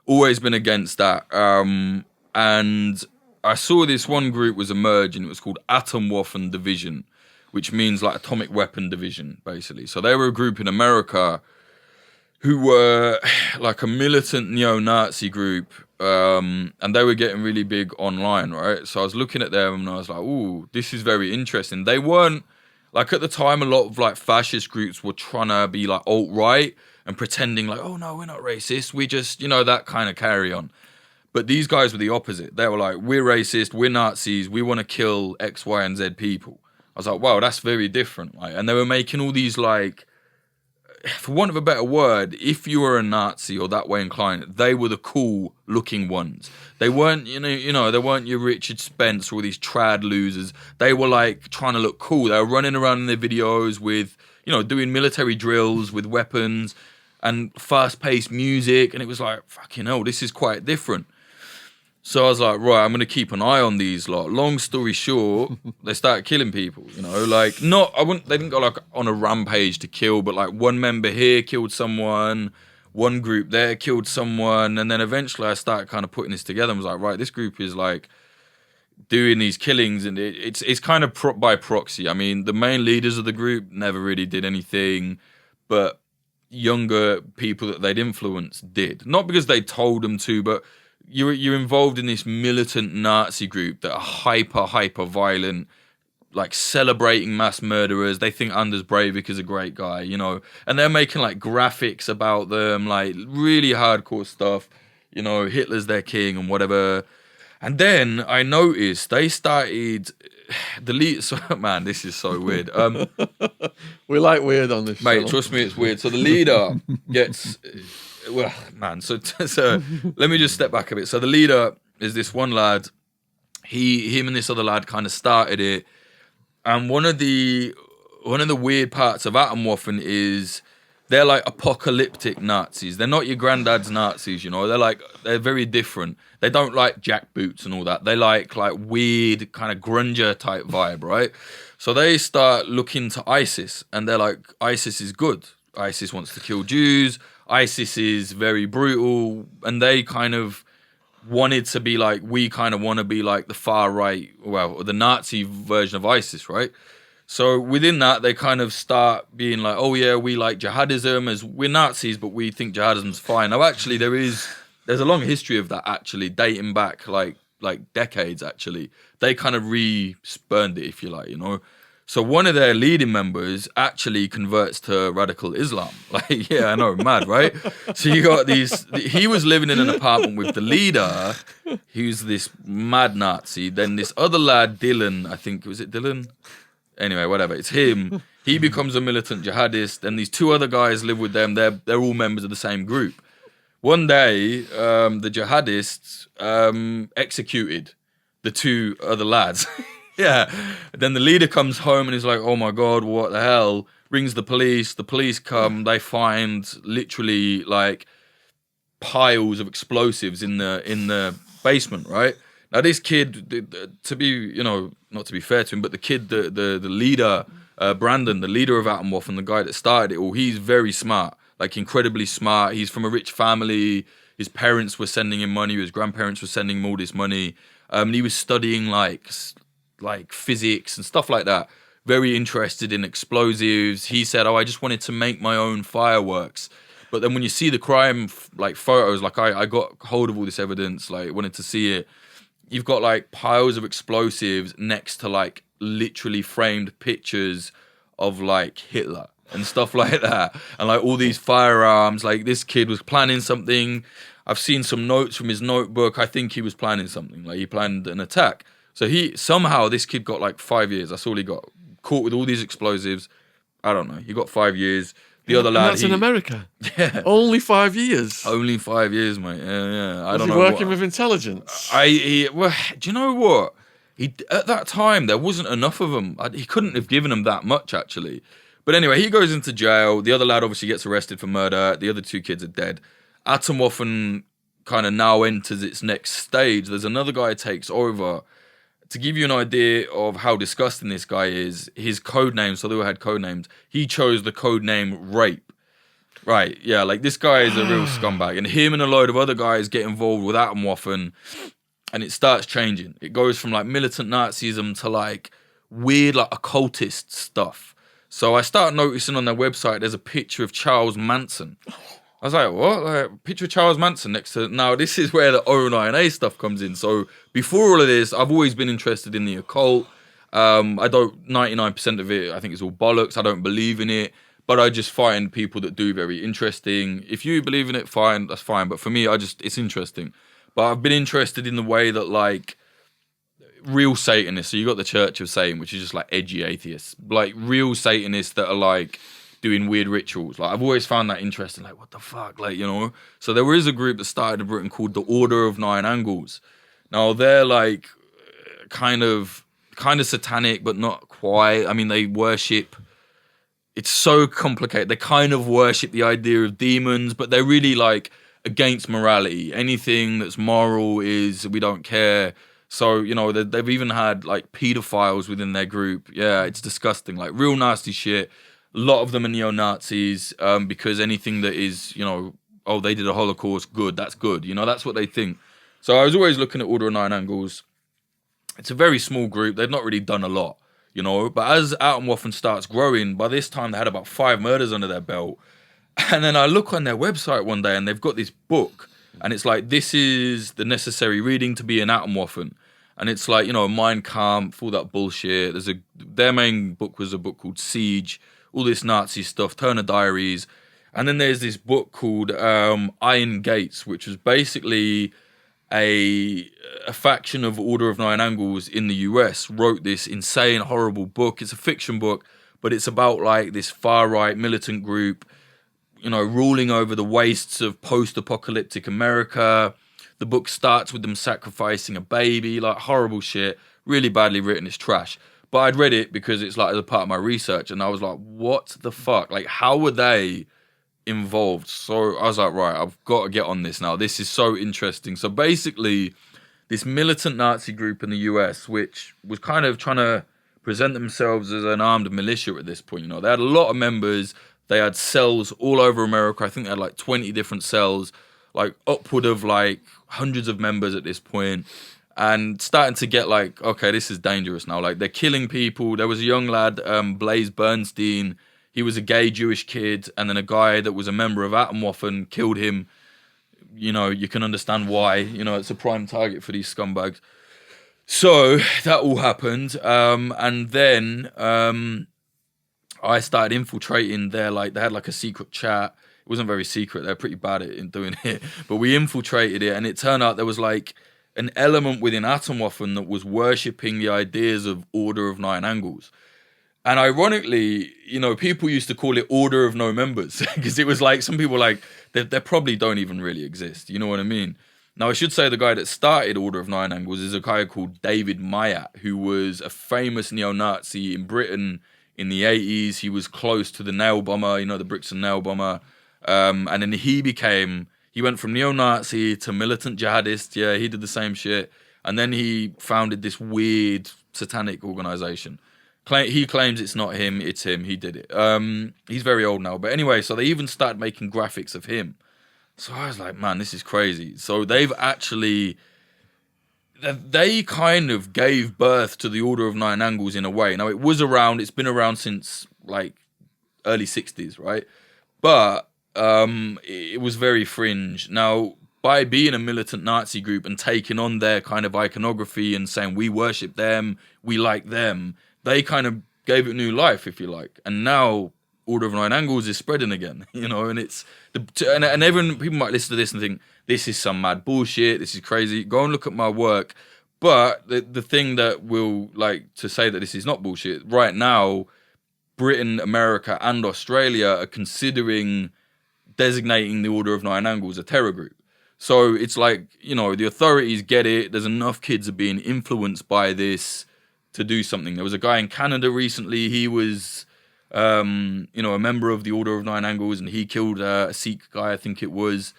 always been against that. And I saw this one group was emerging. It was called Atomwaffen Division. which means like atomic weapon division, basically. So they were a group in America who were like a militant neo-Nazi group, and they were getting really big online, right? So I was looking at them and I was like, ooh, this is very interesting. They weren't, like at the time, a lot of like fascist groups were trying to be like alt-right and pretending like, oh no, we're not racist, we just, that kind of carry on. But these guys were the opposite. They were like, we're racist, we're Nazis, we want to kill X, Y, and Z people. I was like, wow, that's very different. Like, and they were making all these like, for want of a better word, if you were a Nazi or that way inclined, they were the cool looking ones. They weren't, they weren't your Richard Spence or all these trad losers. They were like trying to look cool. They were running around in their videos with, doing military drills with weapons and fast paced music. And it was like, fucking hell, this is quite different. So I was like, right, I'm going to keep an eye on these lot. Long story short, they started killing people, they didn't go like on a rampage to kill, but like one member here killed someone, one group there killed someone. And then eventually I started kind of putting this together and was like, right, this group is like doing these killings and it's kind of by proxy. I mean, the main leaders of the group never really did anything, but younger people that they'd influenced did. Not because they told them to, but you're involved in this militant Nazi group that are hyper violent, like celebrating mass murderers. They think Anders Breivik is a great guy, and they're making like graphics about them, like really hardcore stuff, Hitler's their king and whatever. And then I noticed they started the lead. So, man, this is so weird. We like weird on this mate. show. Trust me, it's weird. So the leader gets. Well, man, so let me just step back a bit. So the leader is this one lad. Him and this other lad kind of started it. And one of the weird parts of Atomwaffen is they're like apocalyptic Nazis. They're not your granddad's Nazis, they're very different. They don't like jackboots and all that. They like weird kind of grunger type vibe, right? So they start looking to ISIS and they're like, ISIS is good. ISIS wants to kill Jews. ISIS is very brutal, and they kind of wanted to be like, we kind of want to be like the far right, well, the Nazi version of ISIS, right? So within that, they kind of start being like, oh yeah, we like jihadism, as we're Nazis, but we think jihadism's fine. Now, actually, there's a long history of that, actually, dating back like decades, actually. They kind of re-spurned it, if you like, So one of their leading members actually converts to radical Islam. Like, yeah, I know, mad, right? So you got he was living in an apartment with the leader, who's this mad Nazi. Then this other lad, Dylan, I think, was it Dylan? Anyway, whatever, it's him. He becomes a militant jihadist. And these two other guys live with them. They're all members of the same group. One day, the jihadists executed the two other lads. Yeah. Then the leader comes home and is like, oh my God, what the hell? Rings the police. The police come. They find literally like piles of explosives in the basement, right? Now this kid, to be, not to be fair to him, but the kid, the leader, Brandon, the leader of Atomwaffen, the guy that started it all, he's very smart, like incredibly smart. He's from a rich family. His parents were sending him money. His grandparents were sending him all this money. And he was studying like physics and stuff like that. Very interested in explosives. He said, I just wanted to make my own fireworks. But then when you see the crime photos, I got hold of all this evidence, wanted to see it. You've got piles of explosives next to literally framed pictures of Hitler and stuff like that. And all these firearms, this kid was planning something. I've seen some notes from his notebook. I think he was planning something. He planned an attack. So this kid got 5 years. That's all he got. Caught with all these explosives. I don't know. He got 5 years. The other lad. That's in America. Yeah. Only 5 years. Only 5 years, mate. Yeah. I don't know. Working with intelligence. Do you know what? At that time there wasn't enough of him. He couldn't have given him that much actually. But anyway, he goes into jail. The other lad obviously gets arrested for murder. The other two kids are dead. Atomwaffen kind of now enters its next stage. There's another guy who takes over. To give you an idea of how disgusting this guy is, his code name, so they all had code names, he chose the code name Rape. Right, yeah, this guy is a real scumbag. And him and a load of other guys get involved with Atomwaffen, and it starts changing. It goes from militant Nazism to weird like occultist stuff. So I start noticing on their website there's a picture of Charles Manson. I was like, what? Like, picture of Charles Manson next to... Now, this is where the O9A stuff comes in. So before all of this, I've always been interested in the occult. I don't... 99% of it, I think it's all bollocks. I don't believe in it. But I just find people that do very interesting. If you believe in it, fine, that's fine. But for me, it's interesting. But I've been interested in the way that, like, real Satanists... So you got the Church of Satan, which is just, like, edgy atheists. Like, real Satanists that are, like... doing weird rituals. Like, I've always found that interesting. Like, what the fuck? Like, you know? So there is a group that started in Britain called the Order of Nine Angles. Now, they're like kind of satanic, but not quite. I mean, they worship... It's so complicated. They kind of worship the idea of demons, but they're really like against morality. Anything that's moral is, we don't care. So, you know, they've even had like pedophiles within their group. Yeah, it's disgusting. Like, real nasty shit. A lot of them are neo-Nazis because anything that is, you know, oh, they did a Holocaust, good, that's good. You know, that's what they think. So I was always looking at Order of Nine Angles. It's a very small group. They've not really done a lot, you know. But as Attwood starts growing, by this time they had about 5 murders under their belt. And then I look on their website one day and they've got this book. And it's like, this is the necessary reading to be an Attwood. And it's like, you know, Mein Kampf, all that bullshit. Their main book was a book called Siege. All this Nazi stuff, Turner Diaries. And then there's this book called Iron Gates, which was basically a faction of Order of Nine Angles in the US wrote this insane, horrible book. It's a fiction book, but it's about like this far-right militant group, you know, ruling over the wastes of post-apocalyptic America. The book starts with them sacrificing a baby, like horrible shit, really badly written, it's trash. But I'd read it because it's like as a part of my research, and I was like, what the fuck? Like, how were they involved? So I was like, right, I've got to get on this now. This is so interesting. So basically, this militant Nazi group in the US, which was kind of trying to present themselves as an armed militia at this point, you know, they had a lot of members. They had cells all over America. I think they had like 20 different cells, like upward of like hundreds of members at this point. And starting to get like, okay, this is dangerous now. Like, they're killing people. There was a young lad, Blaze Bernstein. He was a gay Jewish kid. And then a guy that was a member of Attwood killed him. You know, you can understand why. You know, it's a prime target for these scumbags. So that all happened. And then I started infiltrating their, like, they had like a secret chat. It wasn't very secret. They're pretty bad at doing it. But we infiltrated it. And it turned out there was like an element within Attwood that was worshipping the ideas of Order of Nine Angles. And ironically, you know, people used to call it Order of No Members because it was like, some people like, they probably don't even really exist. You know what I mean? Now, I should say the guy that started Order of Nine Angles is a guy called David Mayat, who was a famous neo-Nazi in Britain in the 80s. He was close to the nail bomber, you know, the Brixton nail bomber. And then he went from neo-Nazi to militant jihadist. Yeah, he did the same shit. And then he founded this weird satanic organization. He claims it's not him, it's him. He did it. He's very old now. But anyway, so they even started making graphics of him. So I was like, man, this is crazy. So they kind of gave birth to the Order of Nine Angles in a way. Now, it's been around since like early 60s, right? But it was very fringe. Now, by being a militant Nazi group and taking on their kind of iconography and saying we worship them, we like them, they kind of gave it new life, if you like. And now Order of Nine Angles is spreading again, you know, and and everyone, people might listen to this and think, this is some mad bullshit, this is crazy. Go and look at my work. But the thing that will, like, to say that this is not bullshit, right now, Britain, America, and Australia are considering designating the Order of Nine Angles a terror group. So it's like, you know, the authorities get it. There's enough kids are being influenced by this to do something. There was a guy in Canada recently. He was, you know, a member of the Order of Nine Angles, and he killed a Sikh guy, I think it was.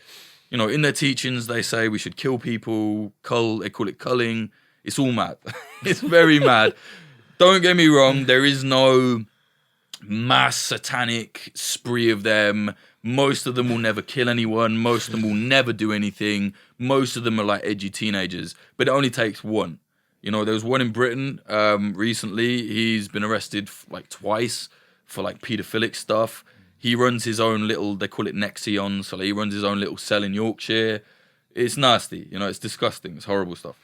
You know, in their teachings, they say we should kill people, they call it culling. It's all mad. It's very mad. Don't get me wrong. There is no mass satanic spree of them. Most of them will never kill anyone. Most of them will never do anything. Most of them are like edgy teenagers. But it only takes one. You know, there was one in Britain recently. He's been arrested like twice for like paedophilic stuff. He runs his own little, they call it Nexion, so he runs his own little cell in Yorkshire. It's nasty, you know, it's disgusting. It's horrible stuff.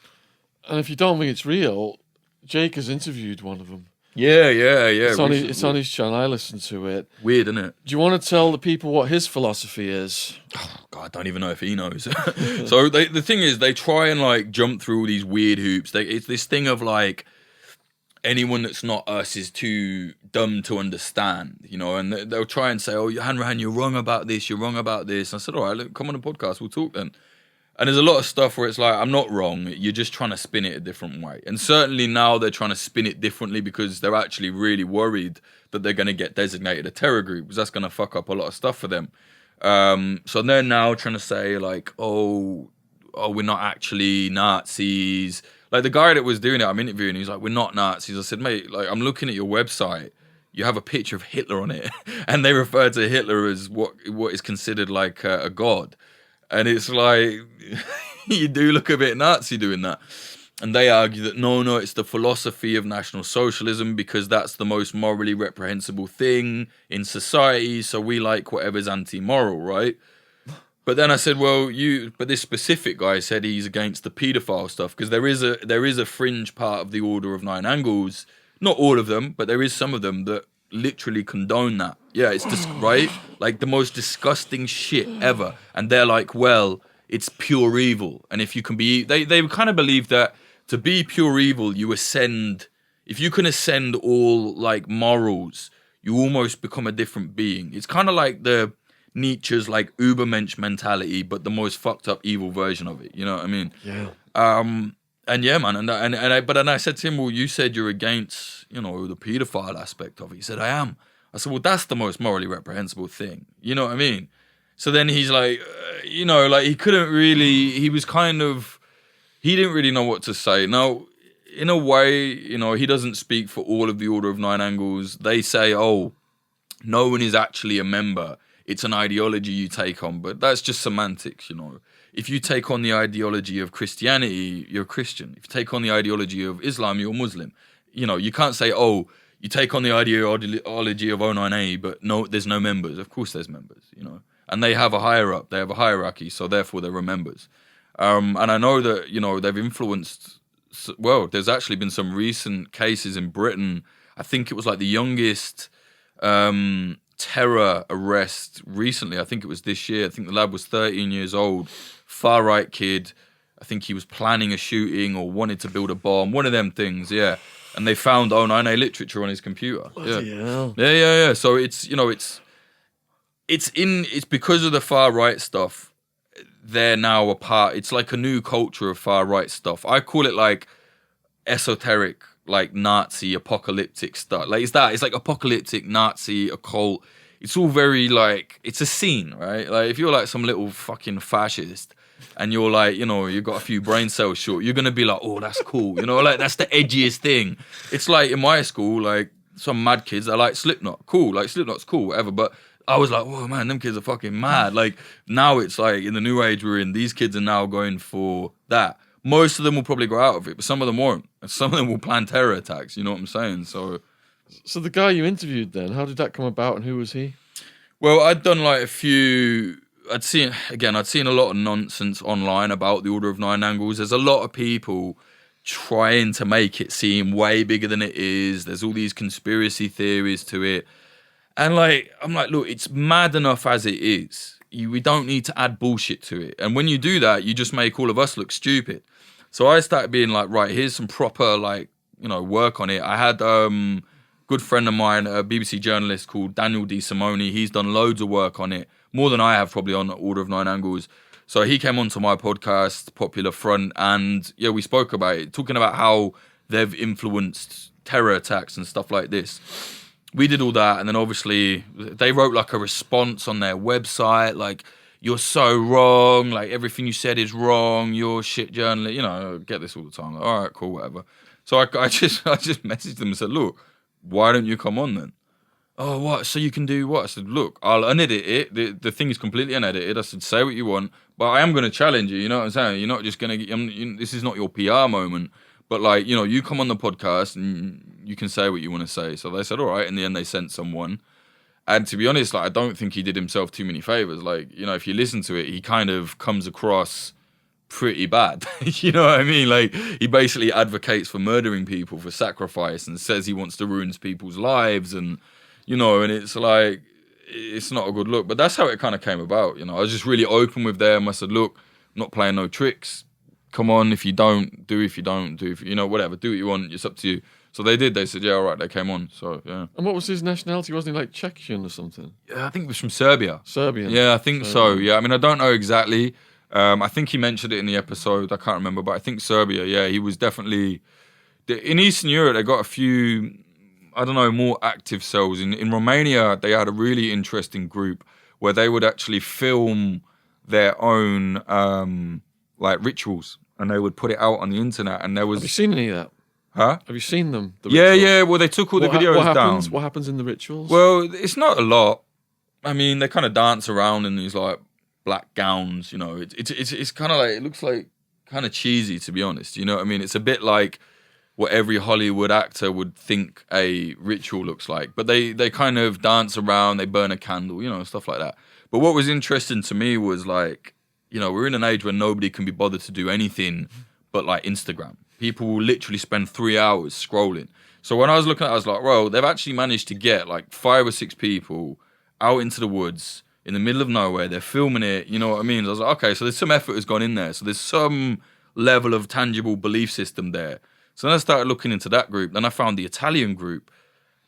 And if you don't think it's real, Jake has interviewed one of them. Yeah. It's on his channel. I listened to it. Weird, isn't it? Do you want to tell the people what his philosophy is? Oh, God, I don't even know if he knows. So the thing is, they try and like jump through all these weird hoops. It's this thing of like, anyone that's not us is too dumb to understand, you know, and they'll try and say, oh, Hanrahan, you're wrong about this, you're wrong about this. And I said, all right, look, come on the podcast, we'll talk then. And there's a lot of stuff where it's like, I'm not wrong, you're just trying to spin it a different way. And certainly now they're trying to spin it differently because they're actually really worried that they're going to get designated a terror group, because that's going to fuck up a lot of stuff for them. So they're now trying to say like, oh, we're not actually Nazis. Like the guy that was doing it, I'm interviewing, he's like, we're not Nazis. I said, mate, like I'm looking at your website, you have a picture of Hitler on it, and they refer to Hitler as what is considered like a god. And it's like, you do look a bit Nazi doing that. And they argue that no, it's the philosophy of National Socialism because that's the most morally reprehensible thing in society. So we like whatever's anti-moral, right? But then I said, well, but this specific guy said he's against the paedophile stuff because there is a fringe part of the Order of Nine Angles, not all of them, but there is some of them that literally condone that. Yeah, it's just right, like the most disgusting shit ever. And they're like, well, it's pure evil, and if you can be, they kind of believe that to be pure evil, you ascend. If you can ascend all like morals, you almost become a different being. It's kind of like the Nietzsche's like Ubermensch mentality, but the most fucked up evil version of it. You know what I mean? Yeah. And yeah, man. But then I said to him, well, you said you're against, you know, the paedophile aspect of it. He said, I am. I said, well, that's the most morally reprehensible thing. You know what I mean? So then he's like, you know, like he couldn't really. He was kind of. He didn't really know what to say. Now, in a way, you know, he doesn't speak for all of the Order of Nine Angles. They say, oh, no one is actually a member. It's an ideology you take on, but that's just semantics, you know. If you take on the ideology of Christianity, you're a Christian. If you take on the ideology of Islam, you're a Muslim. You know, you can't say, oh, you take on the ideology of 09A, but no, there's no members. Of course there's members, you know. And they have a hierarchy, so therefore there are members. And I know that, you know, they've influenced, well, there's actually been some recent cases in Britain. I think it was like the youngest terror arrest recently. I think it was this year. I think the lad was 13 years old, far-right kid. I think he was planning a shooting or wanted to build a bomb, one of them things, yeah. And they found 09A literature on his computer. Bloody hell. Yeah. So it's, you know, it's because of the far-right stuff. They're now a part. It's like a new culture of far-right stuff. I call it like esoteric, like Nazi apocalyptic stuff. Like it's like apocalyptic Nazi occult. It's all very like, it's a scene, right? Like if you're like some little fucking fascist and you're like, you know, you've got a few brain cells short, you're gonna be like, oh, that's cool, you know, like that's the edgiest thing. It's like in my school, like some mad kids are like Slipknot, cool, like Slipknot's cool, whatever, but I was like, whoa, man, them kids are fucking mad. Like, now it's like, in the new age we're in, these kids are now going for that. Most of them will probably go out of it, but some of them won't. And some of them will plan terror attacks, you know what I'm saying? So the guy you interviewed then, how did that come about and who was he? Well, I'd done like a few... I'd seen a lot of nonsense online about the Order of Nine Angles. There's a lot of people trying to make it seem way bigger than it is. There's all these conspiracy theories to it. And like, I'm like, look, it's mad enough as it is. We don't need to add bullshit to it. And when you do that, you just make all of us look stupid. So I started being like, right, here's some proper, like, you know, work on it. I had a good friend of mine, a BBC journalist called Daniel D. Simone. He's done loads of work on it, more than I have probably on Order of Nine Angles. So he came onto my podcast, Popular Front, and yeah, we spoke about it, talking about how they've influenced terror attacks and stuff like this. We did all that, and then obviously they wrote like a response on their website, like, you're so wrong, like everything you said is wrong, you're shit journalist, you know, I get this all the time. Like, all right, cool, whatever. So I just messaged them and said, look, why don't you come on then? Oh, what? So you can do what? I said, look, I'll unedit it. The thing is completely unedited. I said, say what you want, but I am going to challenge you, you know what I'm saying? You're not just going to, this is not your PR moment. but like, you know, you come on the podcast and you can say what you want to say. So they said, all right. In the end, they sent someone. And to be honest, like, I don't think he did himself too many favors. Like, you know, if you listen to it, he kind of comes across pretty bad. You know what I mean? Like, he basically advocates for murdering people for sacrifice and says he wants to ruin people's lives. And, you know, and it's like, it's not a good look. But that's how it kind of came about. You know, I was just really open with them. I said, look, I'm not playing no tricks. Come on, if you don't, do if you don't, do if you know, whatever, do what you want, it's up to you. So they did, they said, yeah, all right, they came on, so yeah. And what was his nationality? Wasn't he like Czechian or something? Yeah, I think it was from Serbia. Serbian? Yeah, I think so, yeah. I mean, I don't know exactly. I think he mentioned it in the episode, I can't remember, but I think Serbia, yeah, he was definitely... In Eastern Europe, they got a few, I don't know, more active cells. In Romania, they had a really interesting group where they would actually film their own, like, rituals. And they would put it out on the internet, and there was... Have you seen any of that? Huh? Have you seen them? The yeah, rituals? yeah. Well, they took all the videos down. What happens in the rituals? Well, it's not a lot. I mean, they kind of dance around in these like black gowns. You know, it's kind of like, it looks like kind of cheesy, to be honest. You know what I mean? It's a bit like what every Hollywood actor would think a ritual looks like. But they kind of dance around. They burn a candle. You know, stuff like that. But what was interesting to me was like, you know, we're in an age where nobody can be bothered to do anything but like Instagram. People will literally spend 3 hours scrolling. So when I was looking at it, I was like, well, they've actually managed to get like 5 or 6 people out into the woods in the middle of nowhere. They're filming it. You know what I mean? I was like, okay, so there's some effort has gone in there. So there's some level of tangible belief system there. So then I started looking into that group. Then I found the Italian group.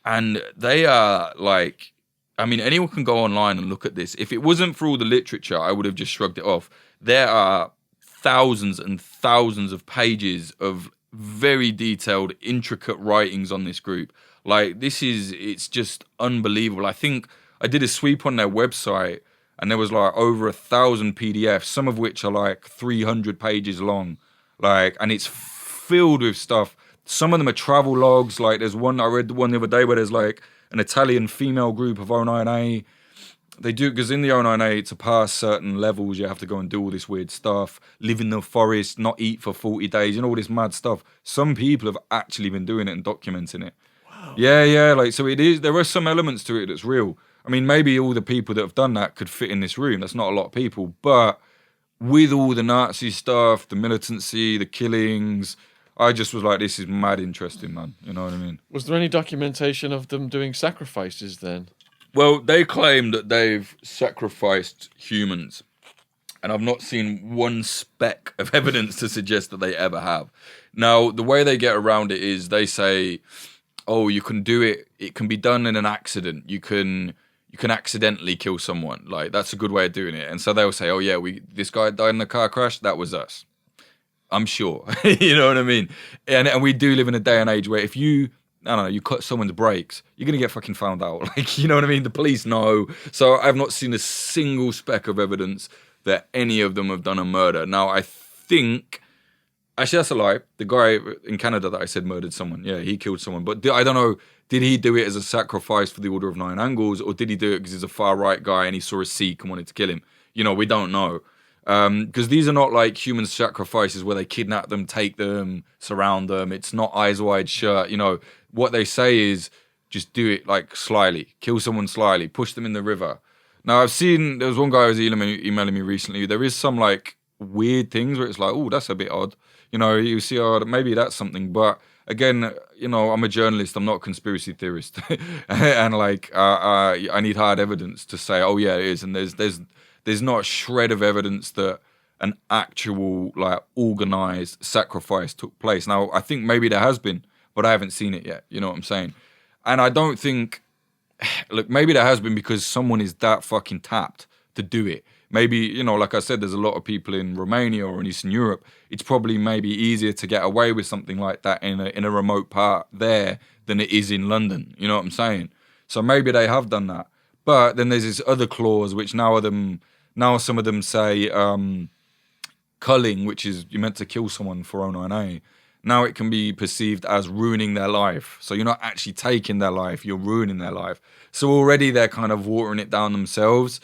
And they are like... I mean, anyone can go online and look at this. If it wasn't for all the literature, I would have just shrugged it off. There are thousands and thousands of pages of very detailed, intricate writings on this group. Like, it's just unbelievable. I think I did a sweep on their website, and there was like over 1,000 PDFs, some of which are like 300 pages long. Like, and it's filled with stuff. Some of them are travel logs. Like, there's one, I read one the other day where there's like an Italian female group of 09A. They do, because in the 09A, to pass certain levels, you have to go and do all this weird stuff, live in the forest, not eat for 40 days, you know, all this mad stuff. Some people have actually been doing it and documenting it. Wow. Yeah, like, so it is, there are some elements to it that's real. I mean, maybe all the people that have done that could fit in this room. That's not a lot of people. But with all the Nazi stuff, the militancy, the killings, I just was like, this is mad interesting, man. You know what I mean? Was there any documentation of them doing sacrifices then? Well, they claim that they've sacrificed humans. And I've not seen one speck of evidence to suggest that they ever have. Now, the way they get around it is they say, oh, you can do it. It can be done in an accident. You can accidentally kill someone. Like, that's a good way of doing it. And so they'll say, oh, yeah, this guy died in a car crash. That was us. I'm sure. You know what I mean? And we do live in a day and age where if you, I don't know, you cut someone's brakes, you're going to get fucking found out. Like, you know what I mean? The police know. So I've not seen a single speck of evidence that any of them have done a murder. Now, I think, actually, that's a lie. The guy in Canada that I said murdered someone, yeah, he killed someone. But I don't know, did he do it as a sacrifice for the Order of Nine Angles, or did he do it because he's a far-right guy and he saw a Sikh and wanted to kill him? You know, we don't know. Because these are not like human sacrifices where they kidnap them, take them, surround them. It's not eyes wide shut. You know, what they say is just do it like slyly, kill someone slyly, push them in the river. Now, I've seen, there was one guy who was emailing me recently. There is some like weird things where it's like, oh, that's a bit odd. You know, you see, oh, maybe that's something. But again, you know, I'm a journalist. I'm not a conspiracy theorist. And like, I need hard evidence to say, oh, yeah, it is. And there's not a shred of evidence that an actual, like, organized sacrifice took place. Now, I think maybe there has been, but I haven't seen it yet. You know what I'm saying? And I don't think, look, maybe there has been because someone is that fucking tapped to do it. Maybe, you know, like I said, there's a lot of people in Romania or in Eastern Europe. It's probably maybe easier to get away with something like that in a remote part there than it is in London. You know what I'm saying? So maybe they have done that. But then there's this other clause, which now some of them say culling, which is you're meant to kill someone for 09A. Now it can be perceived as ruining their life. So you're not actually taking their life, you're ruining their life. So already they're kind of watering it down themselves.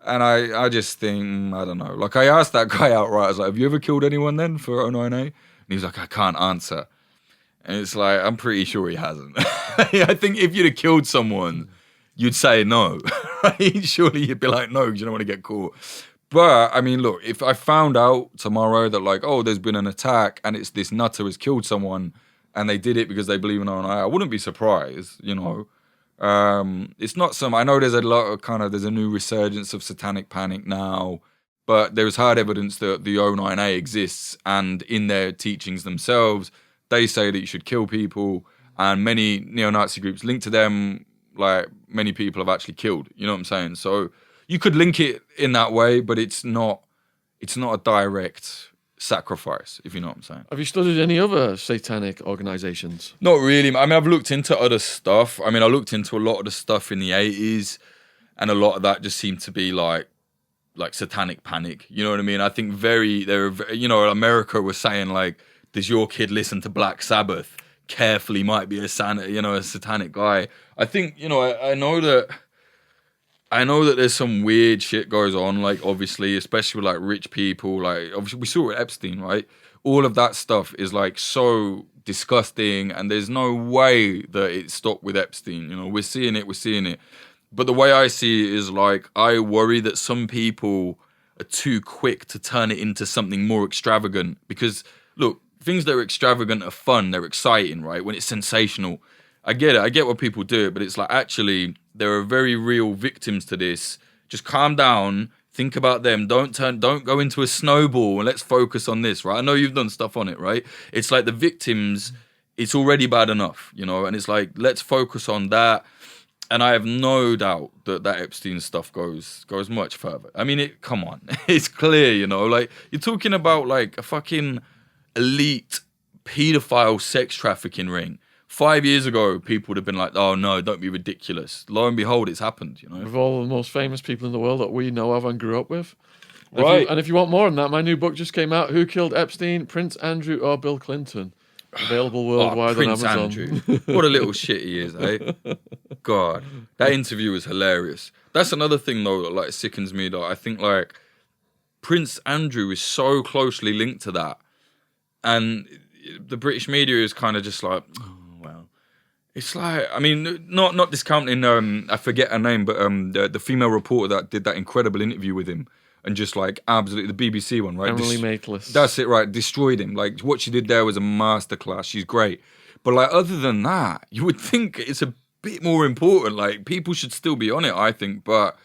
And I just think, I don't know. Like, I asked that guy outright, I was like, have you ever killed anyone then for 09A? And he was like, I can't answer. And it's like, I'm pretty sure he hasn't. I think if you'd have killed someone, you'd say no. Right? Surely you'd be like, no, because you don't want to get caught. But, I mean, look, if I found out tomorrow that, like, oh, there's been an attack and it's this nutter has killed someone and they did it because they believe in I wouldn't be surprised, you know. It's not some, I know there's a lot of there's a new resurgence of satanic panic now, but there's hard evidence that the O9A exists, and in their teachings themselves, they say that you should kill people, and many neo-Nazi groups linked to them, like, many people have actually killed, you know what I'm saying? So you could link it in that way, but it's not a direct sacrifice, if you know what I'm saying. Have you studied any other satanic organizations? Not really. I mean, I've looked into other stuff. I mean, I looked into a lot of the stuff in the 80s, and a lot of that just seemed to be like satanic panic. You know what I mean? I think America was saying, like, does your kid listen to Black Sabbath? Carefully, might be a satanic guy. I think, I know that there's some weird shit goes on, like, obviously, especially with, like, rich people. Like, obviously, we saw it with Epstein, right? All of that stuff is, like, so disgusting, and there's no way that it stopped with Epstein. You know, we're seeing it. But the way I see it is, like, I worry that some people are too quick to turn it into something more extravagant. Because, look, things that are extravagant are fun, they're exciting, right? When it's sensational. I get it, I get why people do it, but it's like, actually, there are very real victims to this. Just calm down, think about them, don't go into a snowball, and let's focus on this, right? I know you've done stuff on it, right? It's like the victims, it's already bad enough, and it's like, let's focus on that. And I have no doubt that Epstein stuff goes much further. I mean, come on, it's clear, like, you're talking about, like, a fucking elite pedophile sex trafficking ring. 5 years ago, people would have been like, oh no, don't be ridiculous. Lo and behold, it's happened, With all the most famous people in the world that we know of and grew up with. Right. And if you want more than that, my new book just came out, Who Killed Epstein, Prince Andrew or Bill Clinton? Available worldwide on Prince Amazon. Andrew. What a little shit he is, eh? God. That interview was hilarious. That's another thing, though, that, like, sickens me, though. I think, like, Prince Andrew is so closely linked to that. And the British media is kind of just like, oh, well. It's like, I mean, not discounting, I forget her name, but the female reporter that did that incredible interview with him, and just, like, absolutely, the BBC one, right? Emily Maitlis. That's it, right? Destroyed him. Like, what she did there was a masterclass. She's great. But, like, other than that, you would think it's a bit more important. Like, people should still be on it, I think. But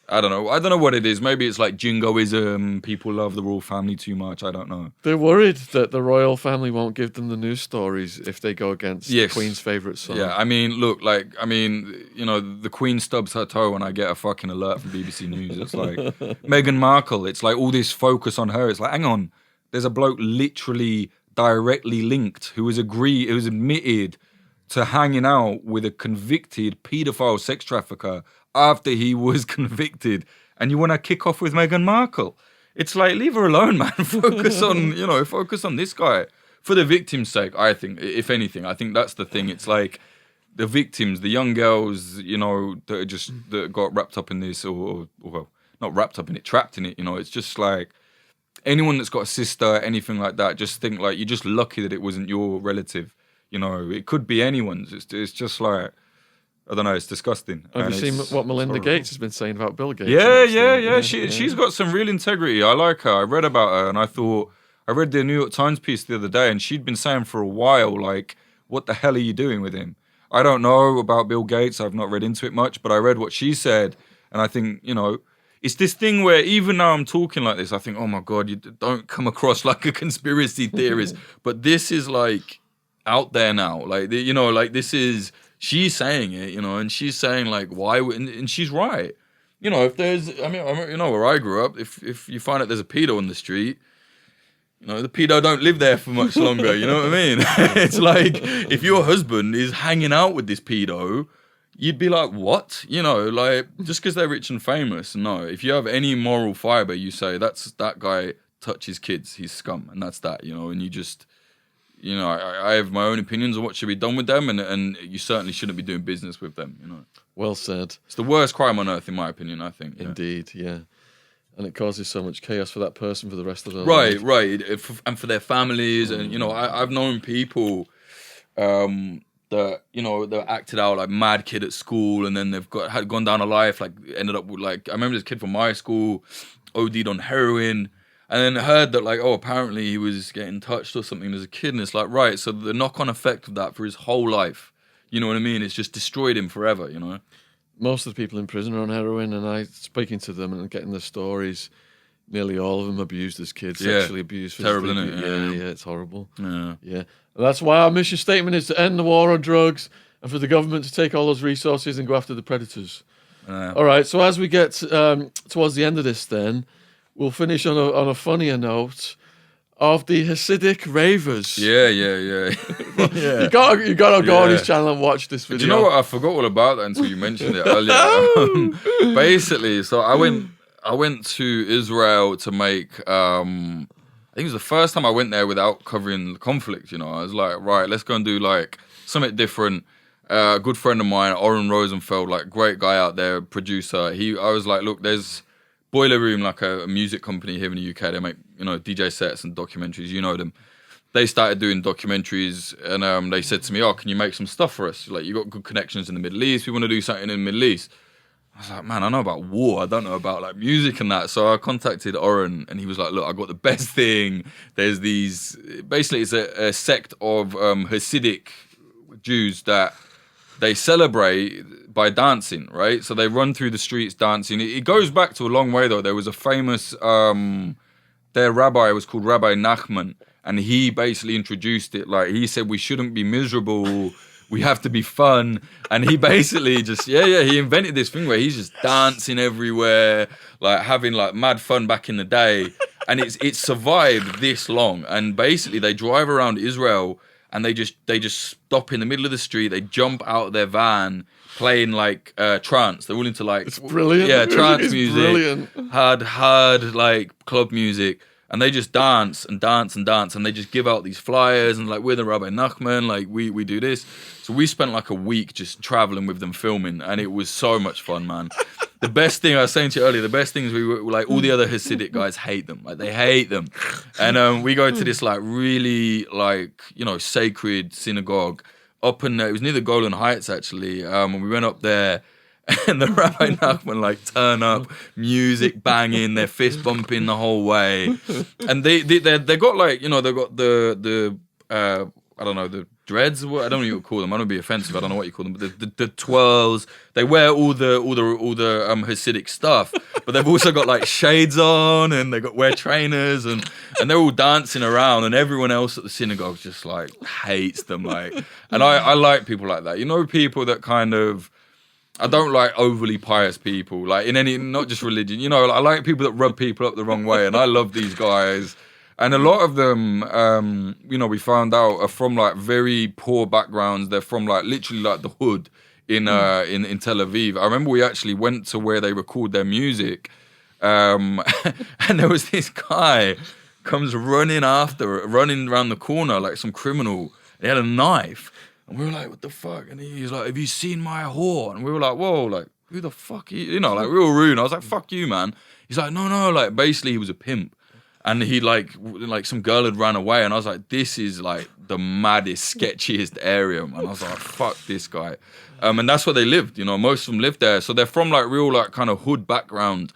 I don't know. I don't know what it is. Maybe it's like jingoism. People love the royal family too much. I don't know. They're worried that the royal family won't give them the news stories if they go against the Queen's favourite son. Yeah, I mean, look, the Queen stubs her toe and I get a fucking alert from BBC News. It's like, Meghan Markle, it's like all this focus on her. It's like, hang on, there's a bloke literally directly linked who was admitted to hanging out with a convicted paedophile sex trafficker after he was convicted, and you want to kick off with Meghan Markle. It's like, leave her alone, man. Focus on this guy. For the victim's sake, I think, if anything, I think that's the thing. It's like, the victims, the young girls, that got wrapped up in this, or well, not wrapped up in it, trapped in it, it's just like, anyone that's got a sister, anything like that, just think, like, you're just lucky that it wasn't your relative. It could be anyone's. It's just like, I don't know, it's disgusting. Have you seen what Melinda Gates has been saying about Bill Gates? Yeah. She's got some real integrity. I like her. I read about her, and I read the New York Times piece the other day, and she'd been saying for a while, like, what the hell are you doing with him? I don't know about Bill Gates. I've not read into it much, but I read what she said, and I think, it's this thing where even now I'm talking like this, I think, oh my God, you don't come across like a conspiracy theorist, but this is, like, out there now. Like, this is... She's saying it, and she's saying, like, why, and she's right. If there's, where I grew up, if you find out there's a pedo on the street, the pedo don't live there for much longer, you know what I mean? It's like, if your husband is hanging out with this pedo, you'd be like, what? Like, just because they're rich and famous, no. If you have any moral fiber, you say, that guy touches kids, he's scum, and that's that, and you just... I have my own opinions on what should be done with them, and you certainly shouldn't be doing business with them, Well said. It's the worst crime on earth, in my opinion, I think. Yeah. Indeed, yeah. And it causes so much chaos for that person for the rest of their life. Right. And for their families, and, I've known people that they acted out like mad kid at school, and then they've had gone down a life, like ended up with like, I remember this kid from my school OD'd on heroin, and then heard that like, oh, apparently he was getting touched or something as a kid, and it's like, right, so the knock-on effect of that for his whole life, you know what I mean? It's just destroyed him forever, you know? Most of the people in prison are on heroin, and I speaking to them and getting their stories. Nearly all of them abused as kids, sexually abused. Terrible, isn't it? Yeah, it's horrible. Yeah. And that's why our mission statement is to end the war on drugs and for the government to take all those resources and go after the predators. All right, so as we get towards the end of this then, we'll finish on a funnier note of the Hasidic Ravers. Yeah. You gotta go on his channel and watch this video. Do you know what? I forgot all about that until you mentioned it earlier. Basically, so I went to Israel to make, I think it was the first time I went there without covering the conflict, you know. I was like, right, let's go and do like something different. A good friend of mine, Oren Rosenfeld, like great guy out there, producer. I was like, look, there's Boiler Room, like a music company here in the UK. They make, DJ sets and documentaries, you know them. They started doing documentaries, and they said to me, oh, can you make some stuff for us? Like, you got good connections in the Middle East. We want to do something in the Middle East. I was like, man, I know about war. I don't know about like music and that. So I contacted Oren, and he was like, look, I got the best thing. There's these, basically it's a sect of Hasidic Jews that they celebrate by dancing, right? So they run through the streets dancing. It goes back to a long way though. There was a famous, their rabbi was called Rabbi Nachman, and he basically introduced it. Like he said, we shouldn't be miserable. We have to be fun. And he basically just, he invented this thing where he's just dancing everywhere, like having like mad fun back in the day. And it's survived this long. And basically they drive around Israel and they just stop in the middle of the street. They jump out of their van playing like trance. They're all into like, it's brilliant. Yeah, trance it's music, brilliant. hard like club music. And they just dance and dance and dance, and they just give out these flyers and like, we're the Rabbi Nachman, like we do this. So we spent like a week just traveling with them filming, and it was so much fun, man. The best thing I was saying to you earlier, the best thing is we were like, all the other Hasidic guys hate them, like they hate them. And we go to this like really like, sacred synagogue up in it was near the Golan Heights actually. And we went up there. And the Rabbi Nachman like turn up, music banging, their fist bumping the whole way, and they got like they got the I don't know, the dreads. I don't know what you call them. I don't want to be offensive. I don't know what you call them. But the twirls. They wear all the Hasidic stuff, but they've also got like shades on, and they wear trainers, and they're all dancing around, and everyone else at the synagogue just like hates them. Like, and I like people like that. People that kind of. I don't like overly pious people, like in any, not just religion. I like people that rub people up the wrong way, and I love these guys. And a lot of them, we found out are from like very poor backgrounds. They're from like literally like the hood in Tel Aviv. I remember we actually went to where they record their music, and there was this guy comes running around the corner like some criminal. He had a knife. And we were like, what the fuck? And he's like, have you seen my whore? And we were like, whoa, like, who the fuck are you? Like real rude. And I was like, fuck you, man. He's like, no, like basically he was a pimp. And he like some girl had ran away. And I was like, this is like the maddest, sketchiest area, man. I was like, fuck this guy. And that's where they lived, most of them lived there. So they're from like real like kind of hood background.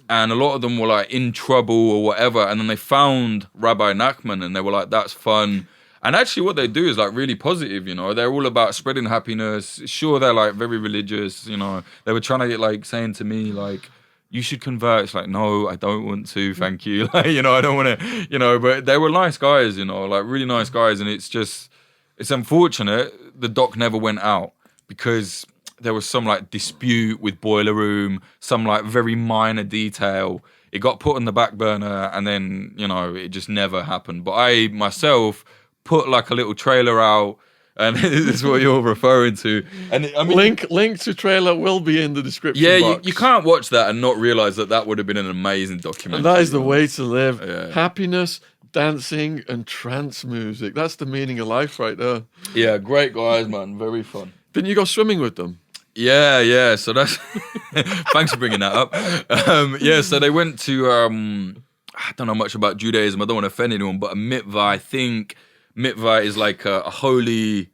And a lot of them were like in trouble or whatever. And then they found Rabbi Nachman and they were like, that's fun. And actually what they do is like really positive, they're all about spreading happiness. Sure, they're like very religious, they were trying to get like saying to me like, you should convert. It's like, no, I don't want to, thank you. Like, I don't want to, but they were nice guys, like really nice guys. And it's unfortunate the doc never went out because there was some like dispute with Boiler Room, some like very minor detail. It got put on the back burner and then, it just never happened. But I myself put like a little trailer out, and this is what you're referring to. And I mean, link to trailer will be in the description. Yeah, box. You can't watch that and not realize that would have been an amazing documentary. And that is the way to live. Yeah. Happiness, dancing, and trance music. That's the meaning of life right there. Yeah, great guys, man. Very fun. Didn't you go swimming with them? Yeah. So that's thanks for bringing that up. So they went to I don't know much about Judaism. I don't want to offend anyone, but a mitzvah, I think. mitzvah is like a holy,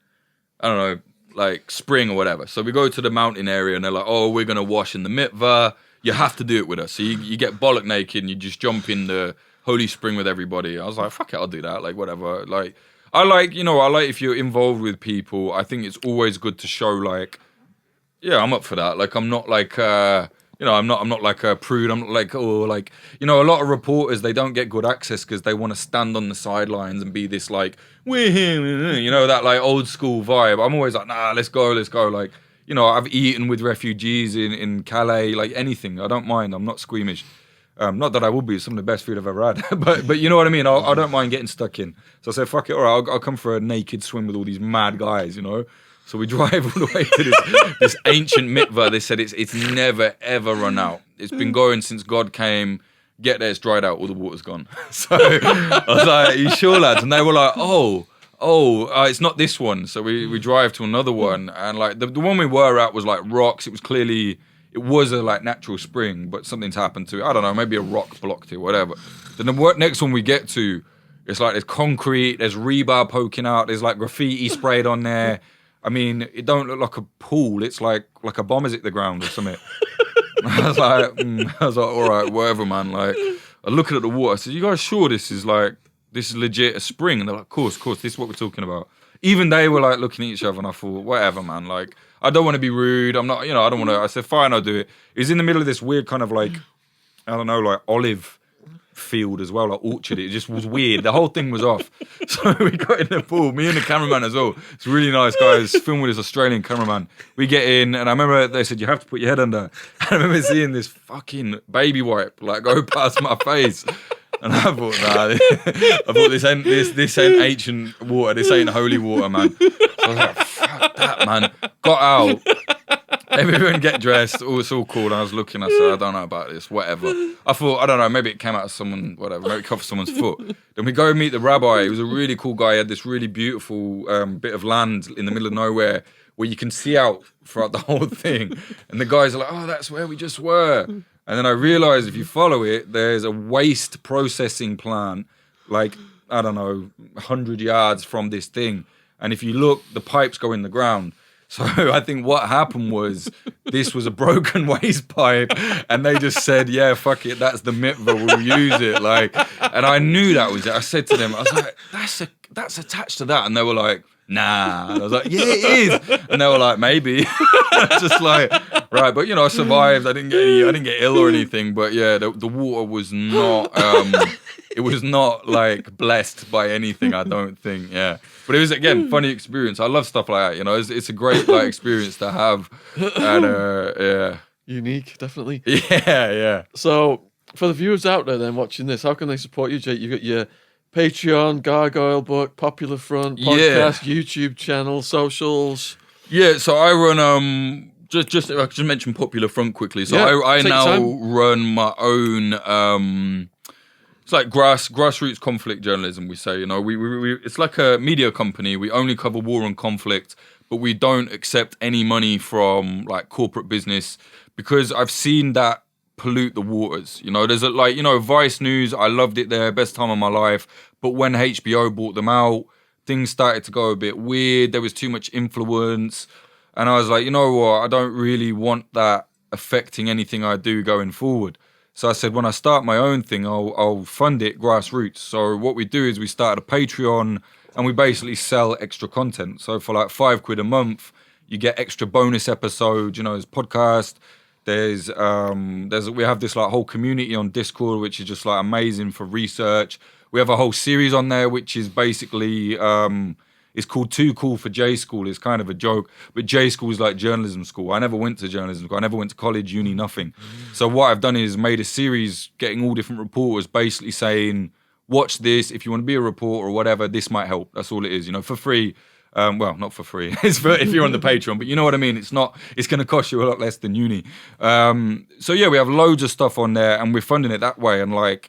I don't know, like spring or whatever. So we go to the mountain area and they're like, oh, we're going to wash in the mitzvah. You have to do it with us. So you get bollock naked and you just jump in the holy spring with everybody. I was like, fuck it, I'll do that. Like, whatever. Like, I like if you're involved with people, I think it's always good to show like, yeah, I'm up for that. Like, I'm not like, I'm not like a prude. I'm not like, a lot of reporters, they don't get good access because they want to stand on the sidelines and be this like, we're here, that like old school vibe. I'm always like, nah, let's go. Like, I've eaten with refugees in Calais, like anything. I don't mind. I'm not squeamish. Not that I would be. It's some of the best food I've ever had. but you know what I mean? I don't mind getting stuck in. So I said, fuck it. All right, I'll come for a naked swim with all these mad guys, So we drive all the way to this ancient mitzvah. They said it's never, ever run out. It's been going since God came. Get there, it's dried out. All the water's gone. So I was like, are you sure, lads? And they were like, it's not this one. So we drive to another one. And like the one we were at was like rocks. It was a like natural spring, but something's happened to it. I don't know, maybe a rock blocked it, whatever. Then the next one we get to, it's like there's concrete, there's rebar poking out, there's like graffiti sprayed on there. I mean, it don't look like a pool. It's like a bomb has hit the ground or something. I was like, all right, whatever, man. Like, I looking at the water. I said, you guys sure this is legit a spring? And they're like, of course, this is what we're talking about. Even they were like looking at each other, and I thought, whatever, man. Like, I don't want to be rude. I'm not, I don't want to. I said, fine, I'll do it. It was in the middle of this weird kind of like, I don't know, like olive field as well, like orchard. It just was weird. The whole thing was off. So we got in the pool, me and the cameraman as well. It's really nice guys, filming with this Australian cameraman. We get in and I remember they said you have to put your head under. I remember seeing this fucking baby wipe like go past my face. And I thought, this ain't ancient water, this ain't holy water, man. So I was like, fuck that, man. Got out. Everyone get dressed. Oh, it's all cool. And I was looking. I said, I don't know about this. Whatever. I thought, I don't know. Maybe it came out of someone. Whatever. Maybe it covered someone's foot. Then we go meet the rabbi. He was a really cool guy. He had this really beautiful bit of land in the middle of nowhere where you can see out throughout the whole thing. And the guys are like, oh, that's where we just were. And then I realized if you follow it, there's a waste processing plant, like, I don't know, 100 yards from this thing. And if you look, the pipes go in the ground. So I think what happened was this was a broken waste pipe and they just said, yeah, fuck it, that's the mitzvah, we'll use it. Like, and I knew that was it. I said to them, I was like, that's attached to that. And they were like, nah. And I was like, yeah, it is. And they were like, maybe. Just like, right. But, I survived. I didn't get ill or anything. But yeah, the water was not, it was not like blessed by anything, I don't think. Yeah. But it was, again, funny experience. I love stuff like that. It's a great like experience to have. And yeah. Unique, definitely. Yeah. So for the viewers out there then watching this, how can they support you, Jake? You've got your Patreon, Gargoyle Book, Popular Front, podcast, YouTube channel, socials. Yeah, so I run just I just mentioned Popular Front quickly. So yeah, I now run my own it's like grassroots conflict journalism, we say. We it's like a media company. We only cover war and conflict, but we don't accept any money from like corporate business because I've seen that pollute the waters. There's Vice News, I loved it there, best time of my life. But when HBO bought them out, things started to go a bit weird. There was too much influence. And I was like, you know what? I don't really want that affecting anything I do going forward. So I said, when I start my own thing, I'll fund it grassroots. So what we do is we started a Patreon and we basically sell extra content. So for like £5 a month, you get extra bonus episodes, there's podcast. There's we have this like whole community on Discord, which is just like amazing for research. We have a whole series on there, which is basically it's called Too Cool for J School. It's kind of a joke, but J School is like journalism school. I never went to journalism school. I never went to college, uni, nothing. So what I've done is made a series, getting all different reporters, basically saying, watch this if you want to be a reporter or whatever. This might help. That's all it is, for free. Well, not for free. It's for if you're on the Patreon, but you know what I mean. It's going to cost you a lot less than uni. So yeah, we have loads of stuff on there, and we're funding it that way. And like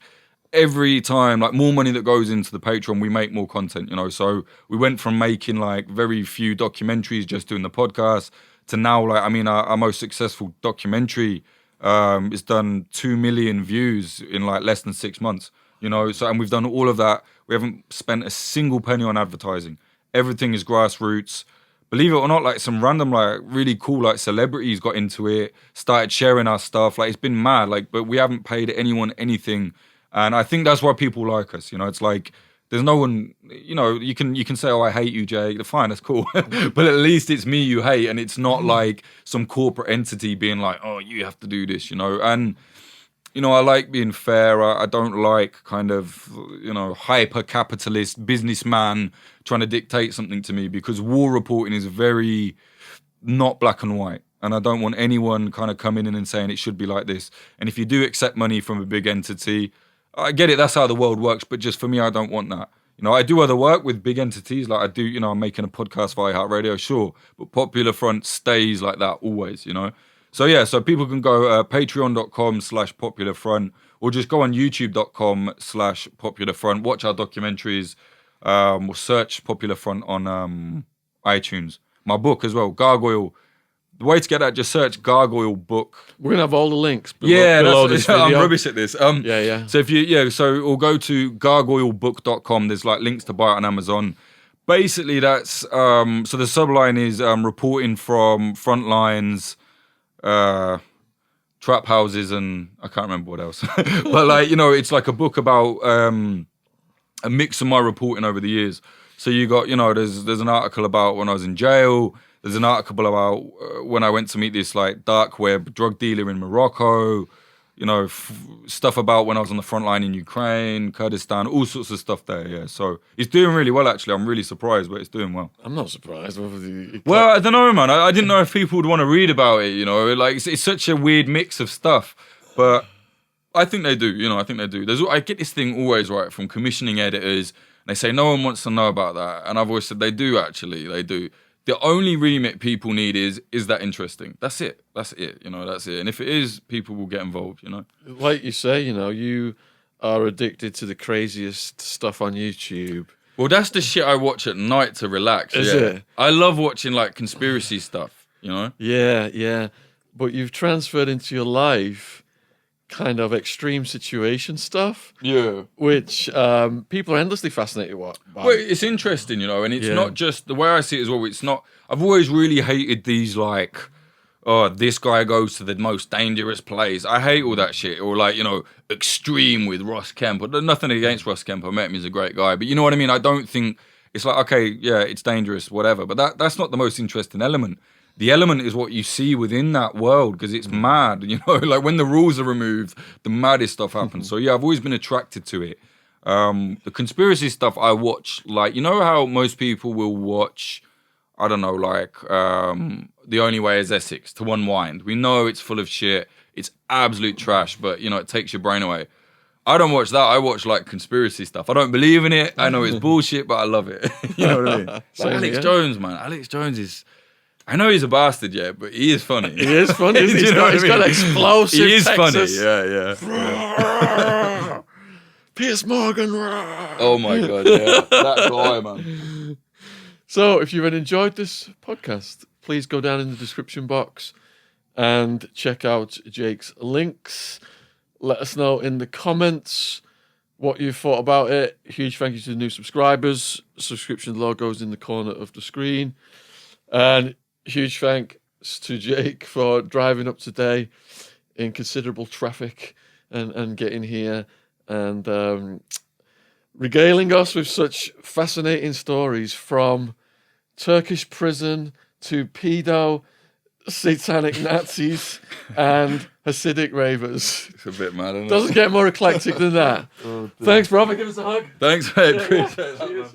every time, like more money that goes into the Patreon, we make more content. So we went from making like very few documentaries, just doing the podcast, to now like our most successful documentary. It's done 2 million views in like less than 6 months. you know. So, and we've done all of that. We haven't spent a single penny on advertising. Everything is grassroots. Believe it or not, like some random, like really cool, like celebrities got into it, started sharing our stuff. Like it's been mad, like, but we haven't paid anyone anything. And I think that's why people like us. You know, it's like there's no one. You know, you can say, "Oh, I hate you, Jake." Fine, that's cool. But at least it's me you hate, and it's not like some corporate entity being like, "Oh, you have to do this," you know. And you know, I like being fair. I don't like kind of, you know, hyper-capitalist businessman trying to dictate something to me, because war reporting is very not black and white. And I don't want anyone kind of coming in and saying it should be like this. And if you do accept money from a big entity, I get it, that's how the world works. But just for me, I don't want that. You know, I do other work with big entities. Like I do, you know, I'm making a podcast for iHeartRadio, sure. But Popular Front stays like that always, you know. So yeah, so people can go patreon.com/popularfront, or just go on youtube.com/popularfront, watch our documentaries, or search Popular Front on iTunes. My book as well, Gargoyle. The way to get that, just search Gargoyle book. We're gonna have all the links below this video. I'm rubbish at this. Yeah. So or go to gargoylebook.com. There's like links to buy it on Amazon. Basically, that's so the subline is reporting from front lines, trap houses, and I can't remember what else. But like, you know, it's like a book about a mix of my reporting over the years. So you got, you know, there's an article about when I was in jail. There's an article about when I went to meet this like dark web drug dealer in Morocco. You know, stuff about when I was on the front line in Ukraine, Kurdistan, all sorts of stuff there. Yeah, so it's doing really well. Actually, I'm really surprised, but it's doing well. I'm not surprised. Well, I don't know, man. I didn't know if people would want to read about it. You know, like it's such a weird mix of stuff, but I think they do. You know, I think they do. I get this thing always right from commissioning editors. And they say no one wants to know about that, and I've always said they do. Actually, they do. The only remit people need is that interesting? That's it. You know, that's it. And if it is, people will get involved, you know. Like you say, you know, you are addicted to the craziest stuff on YouTube. Well, that's the shit I watch at night to relax. Is it? I love watching like conspiracy stuff, you know? Yeah. But you've transferred into your life kind of extreme situation stuff. Yeah. Which people are endlessly fascinated by. Well, it's interesting, you know, and it's not just the way I see it as well. It's not, I've always really hated these like, oh, this guy goes to the most dangerous place. I hate all that shit. Or like, you know, extreme with Ross Kemp. But nothing against Ross Kemp. I met him, he's a great guy. But you know what I mean? I don't think, it's like, okay, yeah, it's dangerous, whatever. But that's not the most interesting element. The element is what you see within that world, because it's mad, you know, like when the rules are removed, the maddest stuff happens. So yeah, I've always been attracted to it. The conspiracy stuff I watch, like, you know how most people will watch, I don't know, like The Only Way is Essex to unwind. We know it's full of shit. It's absolute trash, but, you know, it takes your brain away. I don't watch that. I watch like conspiracy stuff. I don't believe in it. I know it's bullshit, but I love it. You know what I mean? So Alex Jones, man. Alex Jones is... I know he's a bastard, yeah, but he is funny. He is funny. He's got explosive He is Texas. funny, yeah. Piers Morgan. Oh my God, yeah. That guy, man. So if you've enjoyed this podcast, please go down in the description box and check out Jake's links. Let us know in the comments what you thought about it. Huge thank you to the new subscribers. Subscription logo's in the corner of the screen. And huge thanks to Jake for driving up today in considerable traffic and getting here and regaling us with such fascinating stories, from Turkish prison to pedo, Satanic Nazis and Hasidic Ravers. It's a bit mad, isn't it? Doesn't get more eclectic than that. Thanks, brother. Give us a hug. Thanks, mate. Appreciate it. Cheers.